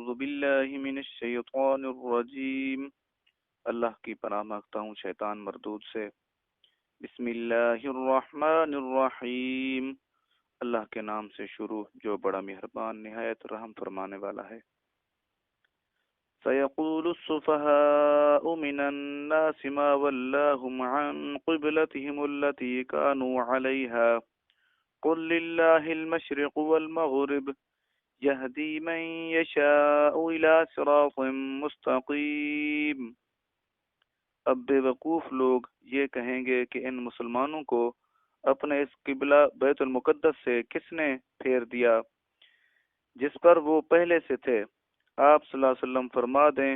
أعوذ بالله من الشيطان الرجيم اللہ کی پناہ مانگتا ہوں شیطان مردود سے۔ بسم اللہ الرحمن الرحیم، اللہ کے نام سے شروع جو بڑا مہربان نہایت رحم فرمانے والا ہے۔ سيقول السفهاء من الناس ما ولاهم عن قبلتهم التي كانوا عليها قل لله المشرق والمغرب يهدي من يشاء إلى صراط مستقيم۔ اب بے وقوف لوگ یہ کہیں گے کہ ان مسلمانوں کو اپنے اس قبلہ بیت المقدس سے کس نے پھیر دیا جس پر وہ پہلے سے تھے۔ آپ صلی اللہ علیہ وسلم فرما دیں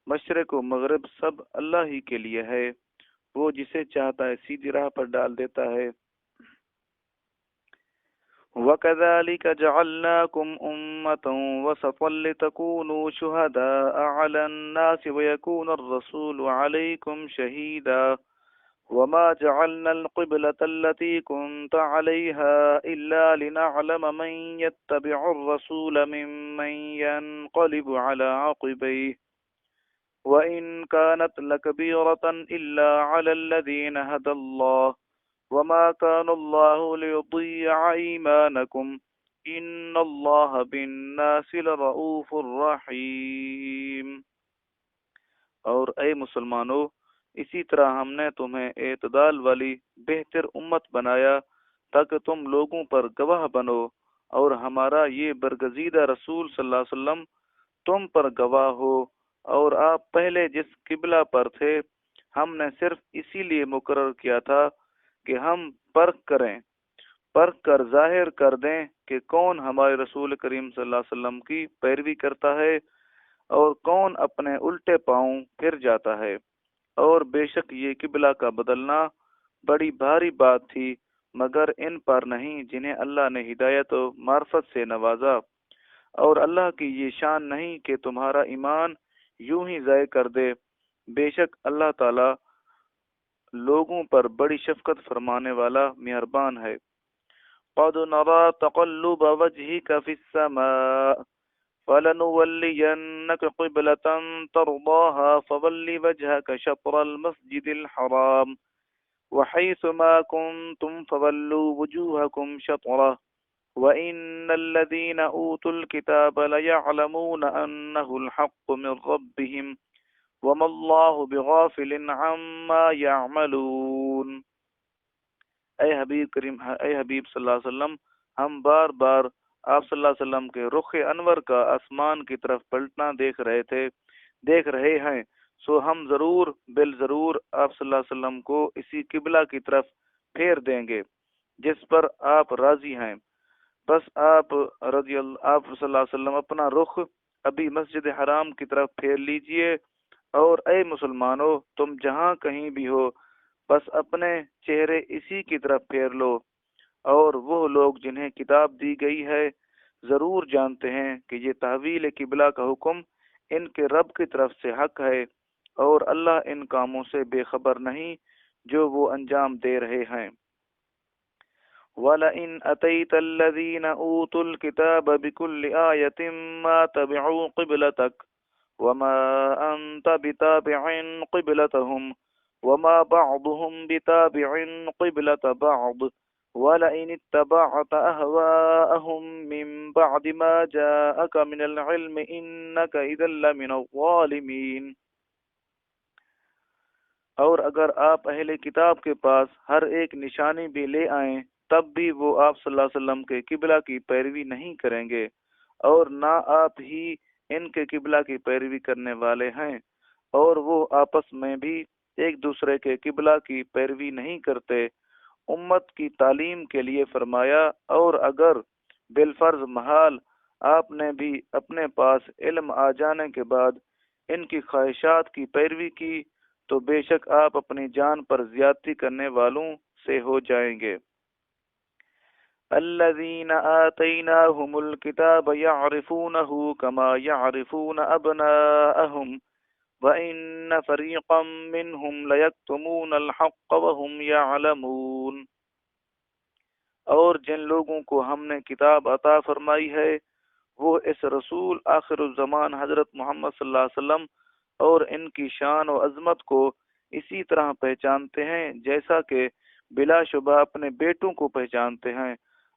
مشرق و مغرب سب اللہ ہی کے لیے ہے، وہ جسے چاہتا ہے سیدھی راہ پر ڈال دیتا ہے۔ وَكَذَلِكَ جَعَلْنَاكُمْ أُمَّةً وَسَطًا لِتَكُونُوا شُهَدَاءَ عَلَى النَّاسِ وَيَكُونَ الرَّسُولُ عَلَيْكُمْ شَهِيدًا وَمَا جَعَلْنَا الْقِبْلَةَ الَّتِي كُنْتَ عَلَيْهَا إِلَّا لِنَعْلَمَ مَنْ يَتَّبِعُ الرَّسُولَ مِمَّنْ يَنْقَلِبُ عَلَى عَقِبَيْهِ وَإِنْ كَانَتْ لَكَبِيرَةً إِلَّا عَلَى الَّذِينَ هَدَى اللَّهُ وَمَا كَانَ اللَّهُ لِيُضِيعَ إِيمَانَكُمْ إِنَّ اللَّهَ بِالنَّاسِ لَرَءُوفٌ رَحِيمٌ۔ اور اے مسلمانوں، اسی طرح ہم نے تمہیں اعتدال والی بہتر امت بنایا تاکہ تم لوگوں پر گواہ بنو، اور ہمارا یہ برگزیدہ رسول صلی اللہ علیہ وسلم تم پر گواہ ہو۔ اور آپ پہلے جس قبلہ پر تھے ہم نے صرف اسی لیے مقرر کیا تھا کہ ہم پرکھ کر ظاہر کر دیں کہ کون ہمارے رسول کریم صلی اللہ علیہ وسلم کی پیروی کرتا ہے اور کون اپنے الٹے پاؤں پھر جاتا ہے۔ اور بے شک یہ قبلہ کا بدلنا بڑی بھاری بات تھی مگر ان پر نہیں جنہیں اللہ نے ہدایت و معرفت سے نوازا، اور اللہ کی یہ شان نہیں کہ تمہارا ایمان یوں ہی ضائع کر دے، بے شک اللہ تعالی لوگوں پر بڑی شفقت فرمانے والا مہربان ہے۔ قد نرى تقلب وجهك في السماء فلنولينك قبلة ترضاها فول وجهك شطر المسجد الحرام وحيث ما كنتم فولوا وجوهكم شطره وإن الذين أوتوا الكتاب ليعلمون أنه الحق من ربهم وما الله بغافل عما يعملون۔ اے حبیب صلی اللہ علیہ وسلم، ہم بار بار آپ صلی اللہ علیہ وسلم کے رخ انور کا آسمان کی طرف پلٹنا دیکھ رہے ہیں، سو ہم بالضرور آپ صلی اللہ علیہ وسلم کو اسی قبلہ کی طرف پھیر دیں گے جس پر آپ راضی ہیں۔ بس آپ صلی اللہ علیہ وسلم اپنا رخ ابھی مسجد حرام کی طرف پھیر لیجئے، اور اے مسلمانوں تم جہاں کہیں بھی ہو بس اپنے چہرے اسی کی طرف پھیر لو، اور وہ لوگ جنہیں کتاب دی گئی ہے ضرور جانتے ہیں کہ یہ تحویل قبلہ کا حکم ان کے رب کی طرف سے حق ہے، اور اللہ ان کاموں سے بے خبر نہیں جو وہ انجام دے رہے ہیں۔ وَلَئِنْ أَتَيْتَ الَّذِينَ أُوتُوا الْكِتَابَ بِكُلِّ آيَةٍ مَا تَبِعُوا قِبْلَتَكَ وَمَا أَنْتَ بِتَابِعٍ قِبْلَتَهُمْ وَمَا بَعْضُهُمْ بِتَابِعٍ قِبْلَةَ بَعْضٍ وَلَئِنِ اتَّبَعْتَ أَهْوَاءَهُمْ مِنْ بَعْدِ مَا جَاءَكَ مِنَ الْعِلْمِ إِنَّكَ إِذًا لَمِنَ الظَّالِمِينَ۔ اور اگر آپ اہل کتاب کے پاس ہر ایک نشانی بھی لے آئیں تب بھی وہ آپ صلی اللہ علیہ وسلم کے قبلہ کی پیروی نہیں کریں گے، اور نہ آپ ہی ان کے قبلہ کی پیروی کرنے والے ہیں، اور وہ آپس میں بھی ایک دوسرے کے قبلہ کی پیروی نہیں کرتے۔ امت کی تعلیم کے لیے فرمایا، اور اگر بالفرض محال آپ نے بھی اپنے پاس علم آ جانے کے بعد ان کی خواہشات کی پیروی کی تو بے شک آپ اپنی جان پر زیادتی کرنے والوں سے ہو جائیں گے۔ الذين آتيناهم الكتاب يعرفونه كما يعرفون أبناءهم وَإِنَّ فَرِيقًا مِّنْهُمْ لَيَكْتُمُونَ الْحَقَّ وَهُمْ يَعْلَمُونَ۔ اور جن لوگوں کو ہم نے کتاب عطا فرمائی ہے وہ اس رسول آخر الزمان حضرت محمد صلی اللہ علیہ وسلم اور ان کی شان و عظمت کو اسی طرح پہچانتے ہیں جیسا کہ بلا شبہ اپنے بیٹوں کو پہچانتے ہیں،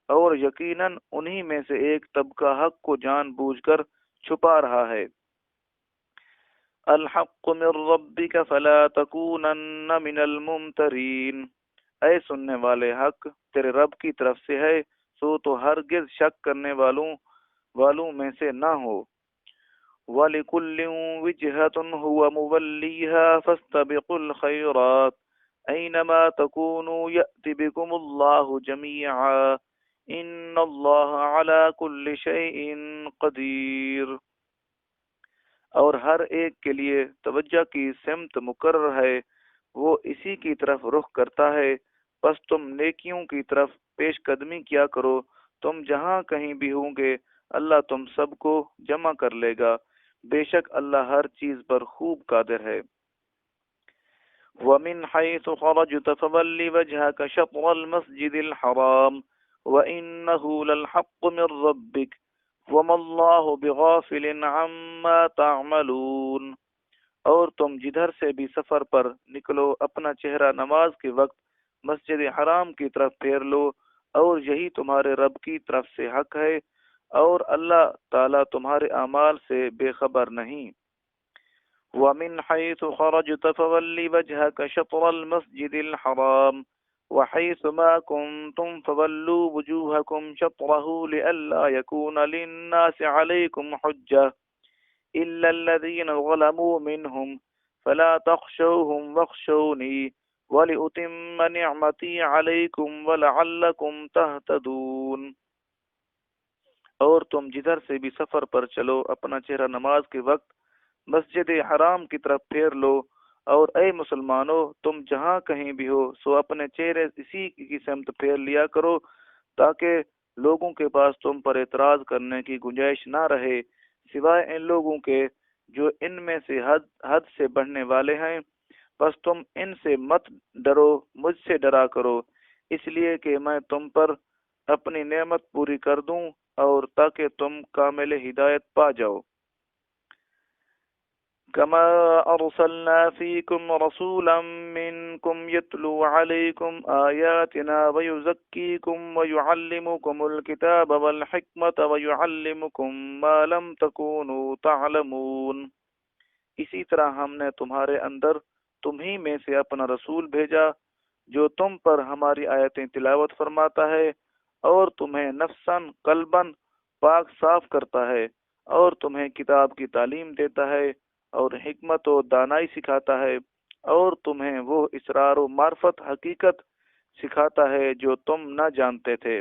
اور یقیناً انہی میں سے ایک طبقہ حق کو جان بوجھ کر چھپا رہا ہے۔ الحق من ربک فلا تکونن من الممترین، اے سننے والے حق تیرے رب کی طرف سے ہے، سو تو ہرگز شک کرنے والوں میں سے نہ ہو۔ وَلِكُلٍّ وِجْهَةٌ هُوَ مُوَلِّيهَا فَاسْتَبِقُوا الْخَيْرَاتِ أَيْنَمَا تَكُونُوا يَأْتِ بِكُمُ اللَّهُ جَمِيعًا إِنَّ اللَّهَ عَلَى كُلِّ شَيْءٍ قَدِيرٌ۔ اور ہر ایک کے لیے توجہ کی سمت مقرر ہے، وہ اسی کی طرف رخ کرتا ہے، بس تم نیکیوں کی طرف پیش قدمی کیا کرو، تم جہاں کہیں بھی ہوں گے اللہ تم سب کو جمع کر لے گا، بے شک اللہ ہر چیز پر خوب قادر ہے۔ وَمِنْ حَيْثُ خَرَجْتَ فَوَلِّ وَجْهَكَ شَطْرَ الْمَسْجِدِ الْحَرَامِ وَإِنَّهُ لَلْحَقُّ مِنْ رَبِّكَ وَمَا اللَّهُ بِغَافِلٍ عَمَّا تَعْمَلُونَ۔ اور تم جدھر سے بھی سفر پر نکلو اپنا چہرہ نماز کے وقت مسجد حرام کی طرف پھیر لو، اور یہی تمہارے رب کی طرف سے حق ہے، اور اللہ تعالیٰ تمہارے اعمال سے بے خبر نہیں۔ وَمِنْ حَيْثُ خَرَجْتَ فَوَلِّ وَجْهَكَ شَطْرَ الْمَسْجِدِ الْحَرَامِ وَحَيْثُ مَا كُنْتُمْ فَوَلُّوا وُجُوهَكُمْ شَطْرَهُ لِئَلَّا يَكُونَ لِلنَّاسِ عَلَيْكُمْ حُجَّةٌ إِلَّا الَّذِينَ ظَلَمُوا مِنْهُمْ فَلَا تَخْشَوْهُمْ وَاخْشَوْنِي وَلِأُتِمَّ نِعْمَتِي عَلَيْكُمْ وَلَعَلَّكُمْ تَهْتَدُونَ۔ اور تم جدھر سے بھی سفر پر چلو اپنا چہرہ نماز کے وقت مسجد حرام کی طرف پھیر لو، اور اے مسلمانوں تم جہاں کہیں بھی ہو سو اپنے چہرے اسی کی سمت پھیر لیا کرو، تاکہ لوگوں کے پاس تم پر اعتراض کرنے کی گنجائش نہ رہے، سوائے ان لوگوں کے جو ان میں سے حد سے بڑھنے والے ہیں، بس تم ان سے مت ڈرو، مجھ سے ڈرا کرو، اس لیے کہ میں تم پر اپنی نعمت پوری کر دوں اور تاکہ تم کامل ہدایت پا جاؤ۔ کما ارسلنا فیکم رسولا منکم یتلو علیکم آیاتنا ویزکیکم ویعلمکم الکتاب والحکمت ویعلمکم ما لم تکونوا تعلمون۔ اسی طرح ہم نے تمہارے اندر تمہیں میں سے اپنا رسول بھیجا جو تم پر ہماری آیتیں تلاوت فرماتا ہے، اور تمہیں نفساً قلباً پاک صاف کرتا ہے، اور تمہیں کتاب کی تعلیم دیتا ہے اور حکمت و دانائی سکھاتا ہے، اور تمہیں وہ اسرار و معرفت حقیقت سکھاتا ہے جو تم نہ جانتے تھے۔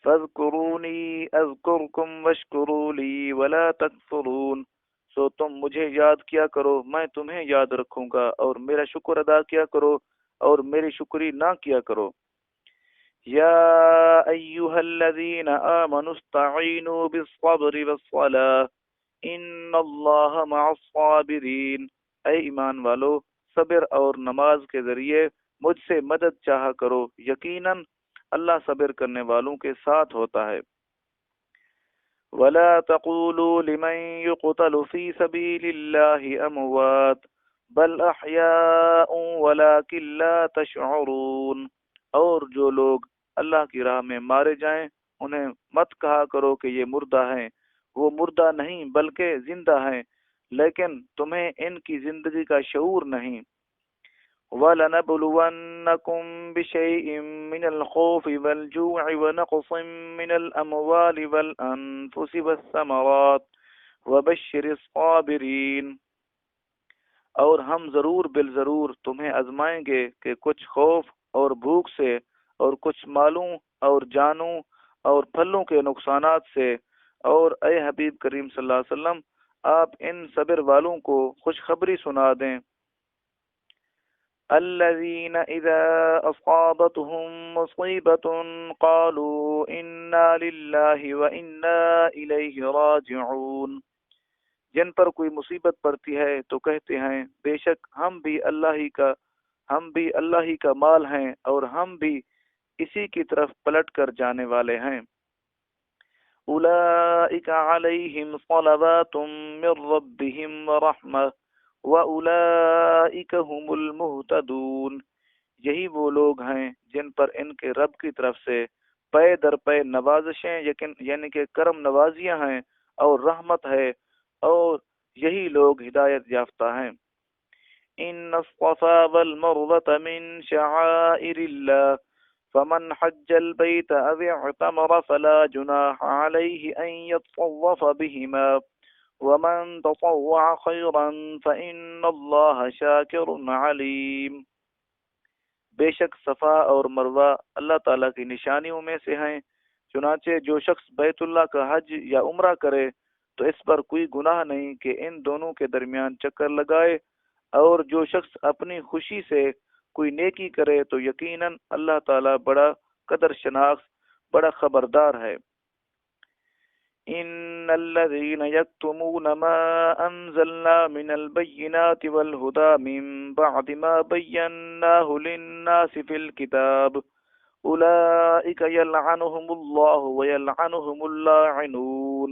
فَاذْكُرُونِي أَذْكُرْكُمْ وَاشْكُرُوا لِي وَلَا تَكْفُرُونَ، سو تم مجھے یاد کیا کرو میں تمہیں یاد رکھوں گا، اور میرا شکر ادا کیا کرو اور میری شکری نہ کیا کرو۔ یا ایہا الذین آمنوا استعینوا بالصبر والصلاة ان اللہ مع الصابرین، اے ایمان والو صبر اور نماز کے ذریعے مجھ سے مدد چاہا کرو، یقیناً اللہ صبر کرنے والوں کے ساتھ ہوتا ہے۔ وَلَا تَقُولُوا لِمَنْ يُقْتَلُ فِي سَبِيلِ اللَّهِ أَمْوَاتٌ بَلْ أَحْيَاءٌ وَلَكِنْ لَا تَشْعُرُونَ، اور جو لوگ اللہ کی راہ میں مارے جائیں انہیں مت کہا کرو کہ یہ مردہ ہیں، وہ مردہ نہیں بلکہ زندہ ہیں، لیکن تمہیں ان کی زندگی کا شعور نہیں۔ وَلَنَبْلُوَنَّكُمْ بِشَيْءٍ مِّنَ الْخَوْفِ وَالْجُوعِ وَنَقْصٍ مِّنَ الْأَمْوَالِ وَالْأَنفُسِ وَالثَّمَرَاتِ وَبَشِّرِ الصَّابِرِينَ، اور ہم ضرور بالضرور تمہیں آزمائیں گے کہ کچھ خوف اور بھوک سے، اور کچھ مالوں اور جانوں اور پھلوں کے نقصانات سے، اور اے حبیب کریم صلی اللہ علیہ وسلم آپ ان صبر والوں کو خوشخبری سنا دیں۔ الذین اذا اصابتهم مصیبة قالوا انا للہ وانا الیہ راجعون، جن پر کوئی مصیبت پڑتی ہے تو کہتے ہیں بے شک ہم بھی اللہ ہی کا مال ہیں اور ہم بھی اسی کی طرف پلٹ کر جانے والے ہیں۔ أولئك عليهم صلوات من ربهم ورحمة وأولئك هم المهتدون۔ یہی وہ لوگ ہیں جن پر ان کے رب کی طرف سے پے در پے نوازشیں یعنی کہ کرم نوازیاں ہیں اور رحمت ہے، اور یہی لوگ ہدایت یافتہ ہیں۔ ان الصفا والمروة من شعائر الله فمن حج البيت أو اعتمر فلا جناح عليه أن يطوف بهما ومن تطوع خيرا فإن الله شاكر عليم۔ بے شک صفا اور مروہ اللہ تعالیٰ کی نشانیوں میں سے ہیں، چنانچہ جو شخص بیت اللہ کا حج یا عمرہ کرے تو اس پر کوئی گناہ نہیں کہ ان دونوں کے درمیان چکر لگائے، اور جو شخص اپنی خوشی سے کوئی نیکی کرے تو یقیناً اللہ تعالیٰ بڑا قدر شناس، بڑا خبردار ہے۔ ان الذين يكتمون ما انزلنا من البينات والهدى من بعد ما بيناه للناس في الكتاب اولئك يلعنهم الله ويلعنهم اللاعنون۔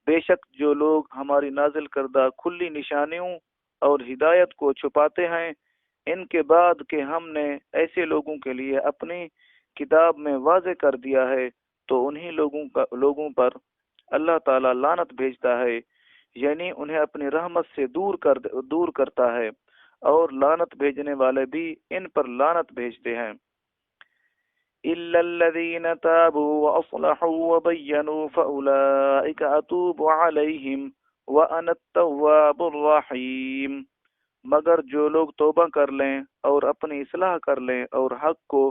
بے شک جو لوگ ہماری نازل کردہ کھلی نشانیوں اور ہدایت کو چھپاتے ہیں ان کے بعد کہ ہم نے ایسے لوگوں کے لیے اپنی کتاب میں واضح کر دیا ہے، تو انہی لوگوں پر اللہ تعالیٰ لعنت بھیجتا ہے، یعنی انہیں اپنی رحمت سے دور کرتا ہے، اور لعنت بھیجنے والے بھی ان پر لعنت بھیجتے ہیں۔ إلا الذين تابوا وأصلحوا وبينوا فأولئك أتوب عليهم وأنا التواب الرحيم۔ مگر جو لوگ توبہ کر لیں اور اپنی اصلاح کر لیں اور حق کو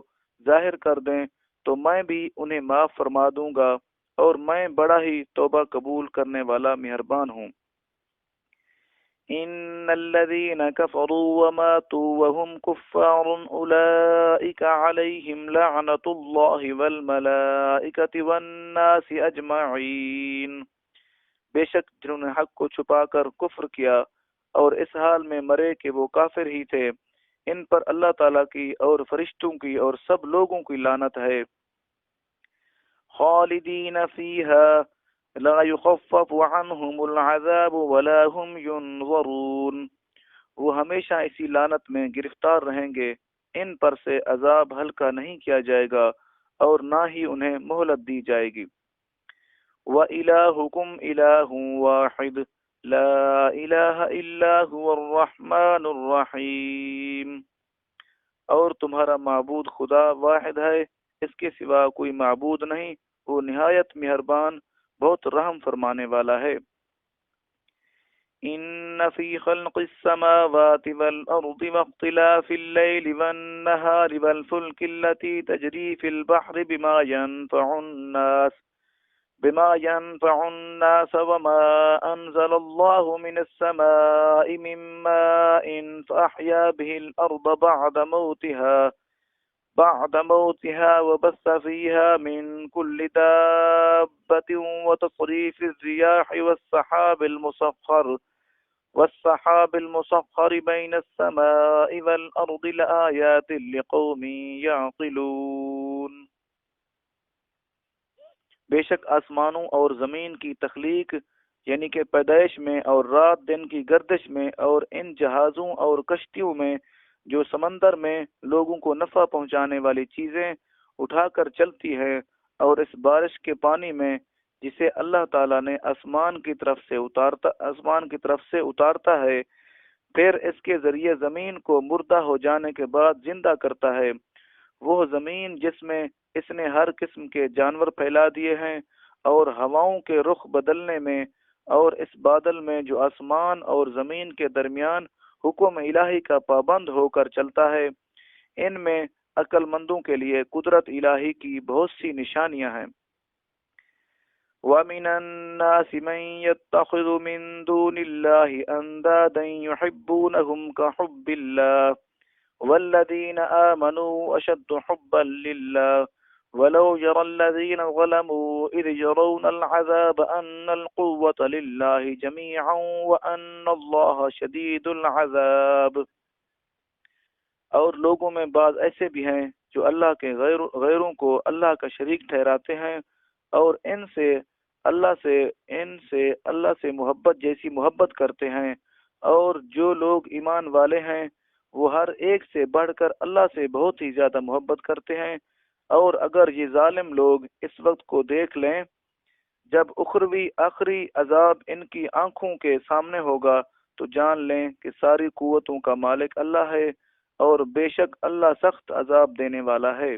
ظاہر کر دیں تو میں بھی انہیں معاف فرما دوں گا، اور میں بڑا ہی توبہ قبول کرنے والا مہربان ہوں۔ ان الذين كفروا وماتوا وهم كفار اولئك عليهم لعنة الله والملائكة والناس اجمعين۔ بے شک جنہوں نے حق کو چھپا کر کفر کیا اور اس حال میں مرے کہ وہ کافر ہی تھے، ان پر اللہ تعالیٰ کی اور فرشتوں کی اور سب لوگوں کی لعنت ہے۔ خالدین فیہا لا یخفف عنہم العذاب ولا هم ینظرون۔ وہ ہمیشہ اسی لعنت میں گرفتار رہیں گے، ان پر سے عذاب ہلکا نہیں کیا جائے گا اور نہ ہی انہیں مہلت دی جائے گی۔ وَإِلَٰهُكُمْ إِلَٰهٌ وَاحِدٌ لا الہ الا هو الرحمن الرحیم۔ اور تمہارا معبود خدا واحد ہے، اس کے سوا کوئی معبود نہیں، وہ نہایت مہربان بہت رحم فرمانے والا ہے۔ ان فی خلق السماوات والارض واختلاف اللیل والنہار والفلک التي تجری فی البحر بما ينفع الناس وما أنزل الله من السماء من ماء فأحيا به الأرض بعد موتها وبث فيها من كل دابة وتصريف الرياح والسحاب المسخر بين السماء والأرض لآيات لقوم يعقلون۔ بے شک آسمانوں اور زمین کی تخلیق یعنی کہ پیدائش میں اور رات دن کی گردش میں اور ان جہازوں اور کشتیوں میں جو سمندر میں لوگوں کو نفع پہنچانے والی چیزیں اٹھا کر چلتی ہے، اور اس بارش کے پانی میں جسے اللہ تعالیٰ نے آسمان کی طرف سے اتارتا ہے، پھر اس کے ذریعے زمین کو مردہ ہو جانے کے بعد زندہ کرتا ہے، وہ زمین جس میں اس نے ہر قسم کے جانور پھیلا دیے ہیں، اور ہواؤں کے رخ بدلنے میں اور اس بادل میں جو آسمان اور زمین کے درمیان حکم الہی کا پابند ہو کر چلتا ہے، ان میں عقل مندوں کے لیے قدرت الہی کی بہت سی نشانیاں ہیں۔ وَمِنَ النَّاسِ مَن يَتَّخِذُ مِن دُونِ اللَّهِ أَندَادًا يُحِبُّونَهُمْ كَحُبِّ اللَّهِ وَالَّذِينَ آمَنُوا أَشَدُّ حُبًّا لِلَّهِ وَلَوْ يَرَى الَّذِينَ ظَلَمُوا إِذْ يَرَوْنَ الْعَذَابَ أَنَّ الْقُوَّةَ لِلَّهِ جَمِيعًا وَأَنَّ اللَّهَ شَدِيدُ الْعَذَابِ۔ اور لوگوں میں بعض ایسے بھی ہیں جو اللہ کے غیروں کو اللہ کا شریک ٹھہراتے ہیں، اور ان سے اللہ سے محبت جیسی محبت کرتے ہیں، اور جو لوگ ایمان والے ہیں وہ ہر ایک سے بڑھ کر اللہ سے بہت ہی زیادہ محبت کرتے ہیں۔ اور اگر یہ ظالم لوگ اس وقت کو دیکھ لیں جب اخروی آخری عذاب ان کی آنکھوں کے سامنے ہوگا، تو جان لیں کہ ساری قوتوں کا مالک اللہ ہے، اور بے شک اللہ سخت عذاب دینے والا ہے۔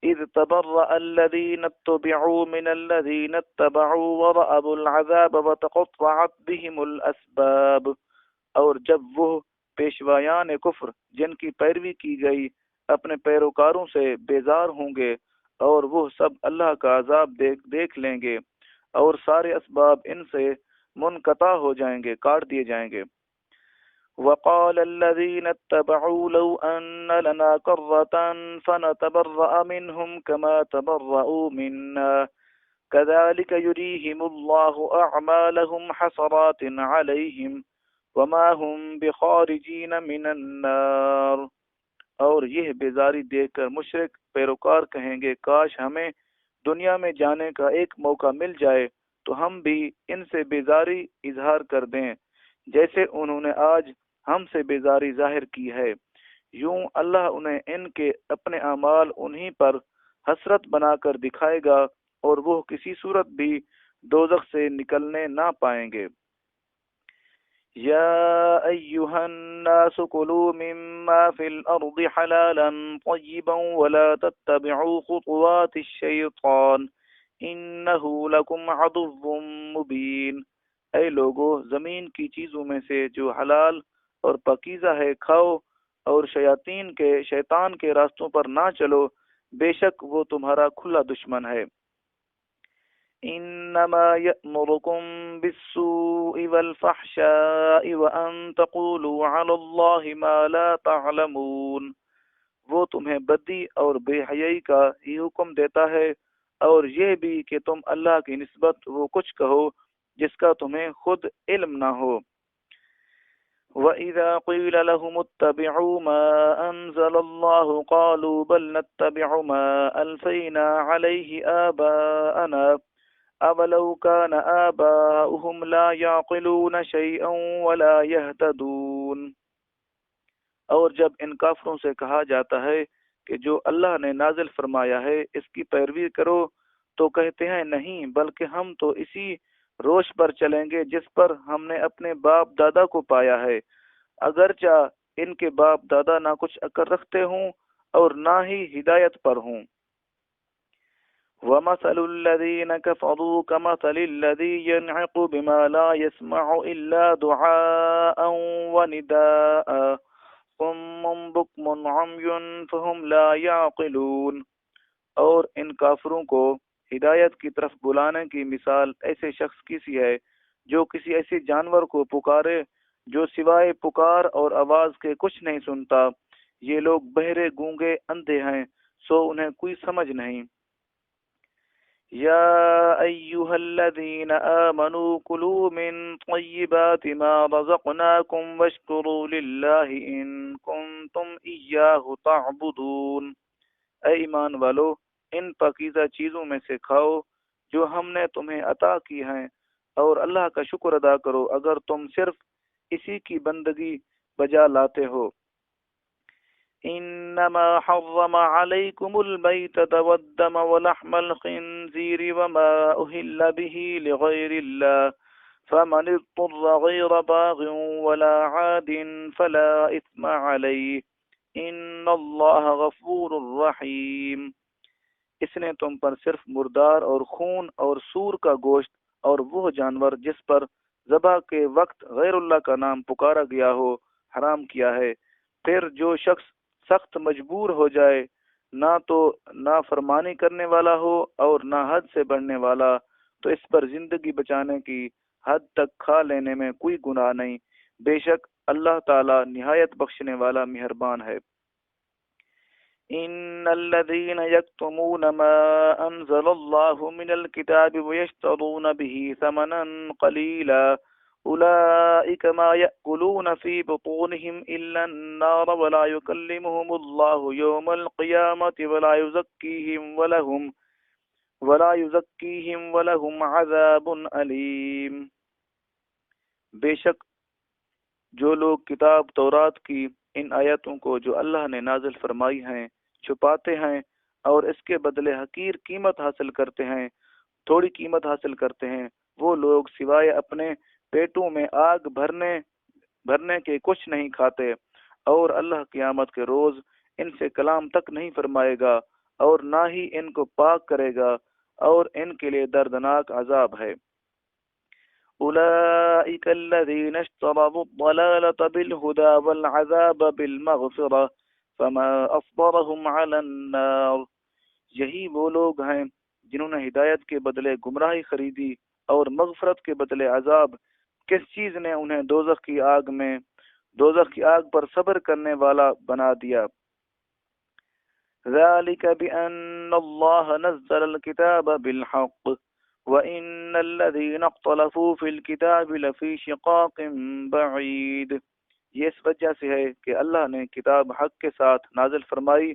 اذ تبرأ الذين اتبعوا من الذين اتبعوا ورأوا العذاب وتقطعت بهم الاسباب، اور جب وہ پیشوایان کفر جن کی پیروی کی گئی اپنے پیروکاروں سے بیزار ہوں گے، اور وہ سب اللہ کا عذاب دیکھ لیں گے، اور سارے اسباب ان سے منقطع ہو جائیں گے، کاٹ دیے جائیں گے۔ وقال الذين اتبعوا لو أن لنا كرة فنتبرأ منهم كما تبرأوا منا كذلك يريهم الله أعمالهم حسرات عليهم وما هم بخارجين من النار۔ اور یہ بیزاری دیکھ کر مشرک پیروکار کہیں گے، کاش ہمیں دنیا میں جانے کا ایک موقع مل جائے تو ہم بھی ان سے بیزاری اظہار کر دیں جیسے انہوں نے آج ہم سے بیزاری ظاہر کی ہے۔ یوں اللہ انہیں ان کے اپنے اعمال انہی پر حسرت بنا کر دکھائے گا، اور وہ کسی صورت بھی دوزخ سے نکلنے نہ پائیں گے۔ یا ایہا الناس کلوا مما فی الارض حلالا طیبا ولا تتبعوا خطوات الشیطان انہ لکم عدو مبین۔ اے لوگو، زمین کی چیزوں میں سے جو حلال اور پاکیزہ ہے کھاؤ، اور شیطان کے راستوں پر نہ چلو، بے شک وہ تمہارا کھلا دشمن ہے۔ انما یأمرکم بالسوء والفحشاء وان تقولوا علی اللہ ما لا تعلمون۔ وہ تمہیں بدی اور بے حیائی کا ہی حکم دیتا ہے، اور یہ بھی کہ تم اللہ کی نسبت وہ کچھ کہو جس کا تمہیں خود علم نہ ہو۔ وَإِذَا قِيلَ لَهُمُ اتَّبِعُوا مَا أَنزَلَ اللَّهُ قَالُوا بَلْ نَتَّبِعُ مَا أَلْفَيْنَا عَلَيْهِ آبَاءَنَا أَوَلَوْ كَانَ آبَاؤُهُمْ لَا يَعْقِلُونَ شَيْئًا وَلَا يَهْتَدُونَ۔ اور جب ان کافروں سے کہا جاتا ہے کہ جو اللہ نے نازل فرمایا ہے اس کی پیروی کرو، تو کہتے ہیں نہیں، بلکہ ہم تو اسی روش پر چلیں گے جس پر ہم نے اپنے باپ دادا کو پایا ہے، اگرچہ ان کے باپ دادا نہ کچھ عقل رکھتے ہوں اور نہ ہی ہدایت پر ہوں۔ وَمَثَلُ الَّذِينَ كَفَرُوا كَمَثَلِ الَّذِي يَنْعِقُ بِمَا لَا يَسْمَعُ إِلَّا دُعَاءً وَنِدَاءً صُمٌّ بُكْمٌ عُمْيٌ فَهُمْ لَا يَعْقِلُونَ۔ اور ان کافروں کو ہدایت کی طرف بلانے کی مثال ایسے شخص کی سی ہے جو کسی ایسے جانور کو پکارے جو سوائے پکار اور آواز کے کچھ نہیں سنتا۔ یہ لوگ بہرے، گونگے، اندھے ہیں، سو انہیں کوئی سمجھ نہیں۔ یا ایہا الذین آمنوا کلوا من طیبات ما رزقناکم واشکروا للہ ان کنتم ایاہ تعبدون۔ اے ایمان والو، ان پاکیزہ چیزوں میں سے کھاؤ جو ہم نے تمہیں عطا کی ہیں، اور اللہ کا شکر ادا کرو اگر تم صرف اسی کی بندگی بجا لاتے ہو۔ انما حرم علیکم المیتۃ والدم ولحم الخنزیر وما اہل به لغیر اللہ فمن اضطر غیر باغ ولا عاد فلا اثم علیہ ان اللہ غفور رحیم۔ اس نے تم پر صرف مردار اور خون اور سور کا گوشت اور وہ جانور جس پر ذبح کے وقت غیر اللہ کا نام پکارا گیا ہو حرام کیا ہے۔ پھر جو شخص سخت مجبور ہو جائے، نہ تو نافرمانی کرنے والا ہو اور نہ حد سے بڑھنے والا، تو اس پر زندگی بچانے کی حد تک کھا لینے میں کوئی گناہ نہیں، بے شک اللہ تعالی نہایت بخشنے والا مہربان ہے۔ ان الذين يكتمون ما انزل الله من الكتاب ويشترون به ثمنا قليلا اولئك ما يأكلون في بطونهم الا النار ولا يكلمهم الله يوم القيامة ولا يزكيهم ولا یزکیہم ولہم عذاب علیم۔ بے شک جو لوگ کتاب تورات کی ان آیتوں کو جو اللہ نے نازل فرمائی ہیں چھپاتے ہیں اور اس کے بدلے حقیر قیمت حاصل کرتے ہیں، تھوڑی قیمت حاصل کرتے ہیں، وہ لوگ سوائے اپنے پیٹوں میں آگ بھرنے کے کچھ نہیں کھاتے، اور اللہ قیامت کے روز ان سے کلام تک نہیں فرمائے گا اور نہ ہی ان کو پاک کرے گا، اور ان کے لیے دردناک عذاب ہے۔ أولئك الذين اشتروا الضلالة بالهدى والعذاب بالمغفرة فما أصبرهم على النار۔ یہی وہ لوگ ہیں جنہوں نے ہدایت کے بدلے گمراہی خریدی اور مغفرت کے بدلے عذاب۔ کس چیز نے انہیں دوزخ کی آگ پر صبر کرنے والا بنا دیا؟ ذلك بأن الله نزل الكتاب بالحق وَإِنَّ الَّذِينَ اخْتَلَفُوا فِي الْكِتَابِ لَفِي شِقَاقٍ بَعِيدٍ۔ یہ اس وجہ سے ہے کہ اللہ نے کتاب حق کے ساتھ نازل فرمائی،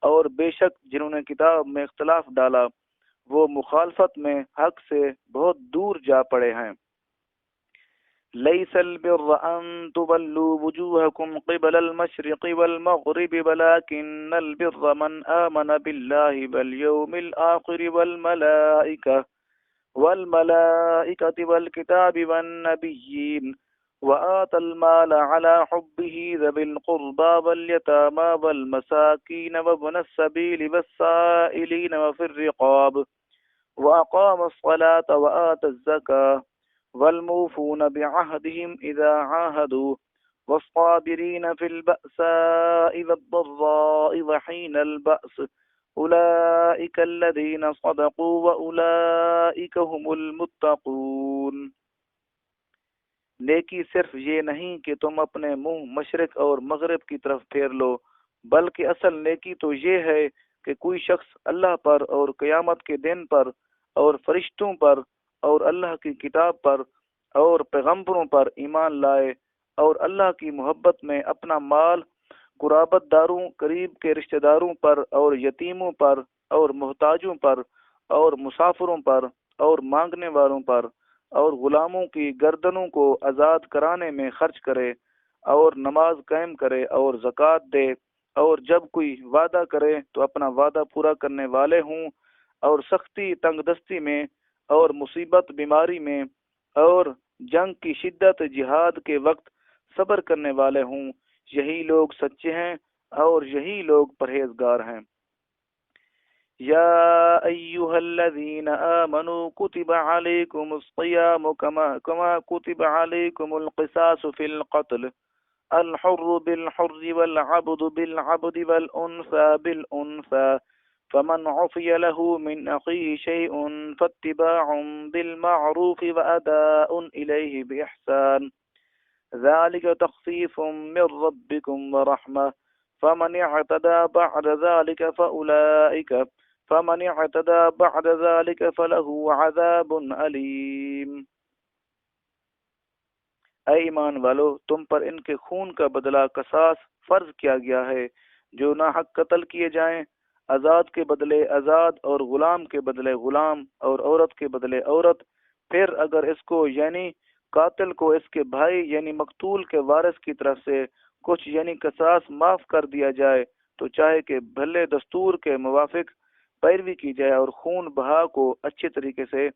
اور بے شک جنہوں نے کتاب میں اختلاف ڈالا وہ مخالفت میں حق سے بہت دور جا پڑے ہیں۔ لَيْسَ الْبِرَّ أَن تُوَلُّوا وُجُوهَكُمْ قِبَلَ الْمَشْرِقِ وَالْمَغْرِبِ وَلَكِنَّ الْبِرَّ مَنْ آمَنَ بِاللَّهِ وَالْيَوْمِ الْآخِرِ والملائكة والكتاب والنبيين وآتى المال على حبه ذوي القربى واليتامى والمساكين وابن السبيل والسائلين وفي الرقاب وأقام الصلاة وآتى الزكاة والموفون بعهدهم إذا عاهدوا والصابرين في البأساء والضراء وحين البأس اولئک الذین صدقوا واولئک هم المتقون۔ نیکی صرف یہ نہیں کہ تم اپنے منہ مشرق اور مغرب کی طرف پھیر لو، بلکہ اصل نیکی تو یہ ہے کہ کوئی شخص اللہ پر اور قیامت کے دن پر اور فرشتوں پر اور اللہ کی کتاب پر اور پیغمبروں پر ایمان لائے، اور اللہ کی محبت میں اپنا مال قرابت داروں، قریب کے رشتہ داروں پر اور یتیموں پر اور محتاجوں پر اور مسافروں پر اور مانگنے والوں پر اور غلاموں کی گردنوں کو آزاد کرانے میں خرچ کرے، اور نماز قائم کرے اور زکوٰۃ دے، اور جب کوئی وعدہ کرے تو اپنا وعدہ پورا کرنے والے ہوں، اور سختی تنگ دستی میں اور مصیبت بیماری میں اور جنگ کی شدت جہاد کے وقت صبر کرنے والے ہوں، یہی لوگ سچے ہیں اور یہی لوگ پرہیزگار ہیں۔ یا ایہا الذین آمنوا کتب علیکم الصیام کما کتب علیکم القصاص فی القتل الحر بالحر والعبد بالعبد والانثى بالانثى فمن عفی له من اخیہ شیء فاتباع بالمعروف واداء الیہ باحسان ذلك تخفيف من ربكم ورحمة فمن اعتدى بعد ذلك فله عذاب عليم۔ اے ایمان والو، تم پر ان کے خون کا بدلہ قصاص فرض کیا گیا ہے، جو ناحق قتل کیے جائیں، آزاد کے بدلے آزاد اور غلام کے بدلے غلام اور عورت کے بدلے عورت۔ پھر اگر اس کو یعنی قاتل کو اس کے بھائی یعنی مقتول کے وارث کی طرف سے کچھ یعنی قصاص معاف کر دیا جائے تو چاہے کہ بھلے دستور کے موافق پیروی کی جائے اور خون بہا کو اچھے طریقے سے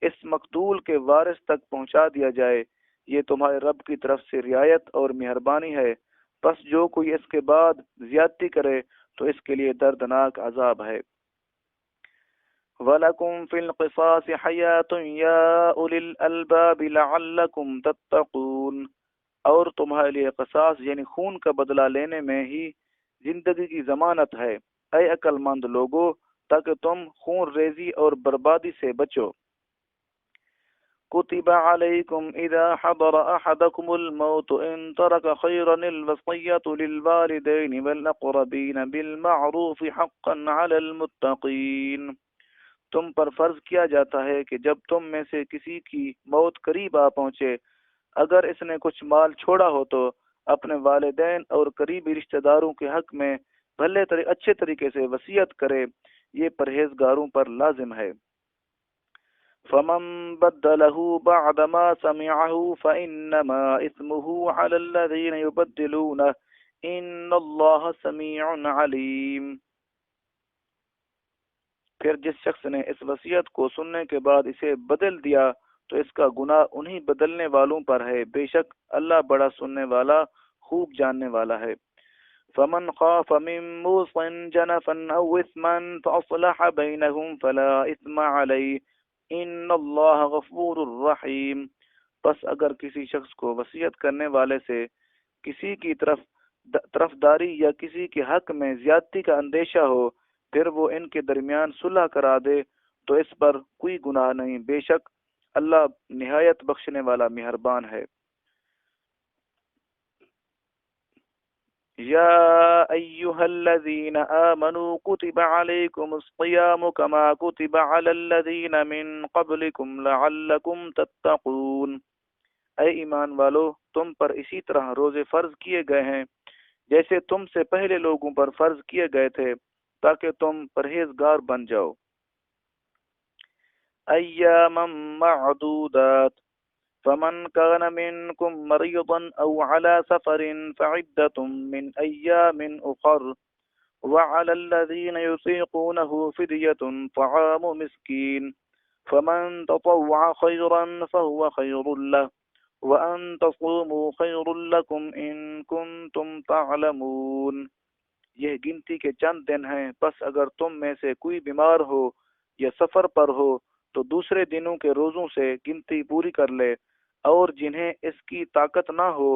اس مقتول کے وارث تک پہنچا دیا جائے، یہ تمہارے رب کی طرف سے رعایت اور مہربانی ہے۔ پس جو کوئی اس کے بعد زیادتی کرے تو اس کے لیے دردناک عذاب ہے۔ وَلَكُمْ فِي الْقِصَاصِ حَيَاةٌ يَا أُولِي الْأَلْبَابِ لَعَلَّكُمْ تَتَّقُونَ، اور تمہارے لیے قصاص یعنی خون کا بدلہ لینے میں ہی زندگی کی ضمانت ہے، اے عقل مند لوگو، تاکہ تم خون ریزی اور بربادی سے بچو۔ كتب عليكم إذا حضر أحدكم الموت إن ترك خيرا الوصية للوالدين والأقربين بالمعروف حقا على المتقين۔ تم پر فرض کیا جاتا ہے کہ جب تم میں سے کسی کی موت قریب آ پہنچے، اگر اس نے کچھ مال چھوڑا ہو تو اپنے والدین اور قریبی رشتہ داروں کے حق میں اچھے طریقے سے وصیت کرے، یہ پرہیزگاروں پر لازم ہے۔ فمن بدله بعد ما سمعه فإنما إثمه على الذين يبدلونه إن الله سميع عليم۔ پھر جس شخص نے اس وصیت کو سننے کے بعد اسے بدل دیا تو اس کا گناہ انہی بدلنے والوں پر ہے، بے شک اللہ بڑا سننے والا خوب جاننے والا ہے۔ فمن خاف من موص جنفا أو إثما فأصلح بينهم فلا إثم عليه ان اللہ غفور الرحیم۔ پس اگر کسی شخص کو وصیت کرنے والے سے کسی کی طرفداری یا کسی کے حق میں زیادتی کا اندیشہ ہو، پھر وہ ان کے درمیان صلح کرا دے تو اس پر کوئی گناہ نہیں، بے شک اللہ نہایت بخشنے والا مہربان ہے۔ یا ایہا الذین آمنوا کتب علیکم الصیام کما کتب علی الذین من قبلکم لعلکم تتقون۔ اے ایمان والو، تم پر اسی طرح روزے فرض کیے گئے ہیں جیسے تم سے پہلے لوگوں پر فرض کیے گئے تھے تاکہ تم پرہیزگار بن جاؤ۔ ایاما معدودات فمن كان منكم مريضا أو على سفر فعدة من أيام أخر وعلى الذين يطيقونه فدية طعام مسكين فمن تطوع خيرا فهو خير له وأن تصوموا خير لكم إن كنتم تعلمون۔ یہ گنتی کے چند دن ہیں، پس اگر تم میں سے کوئی بیمار ہو یا سفر پر ہو تو دوسرے دنوں کے روزوں سے گنتی پوری کر لے، اور جنہیں اس کی طاقت نہ ہو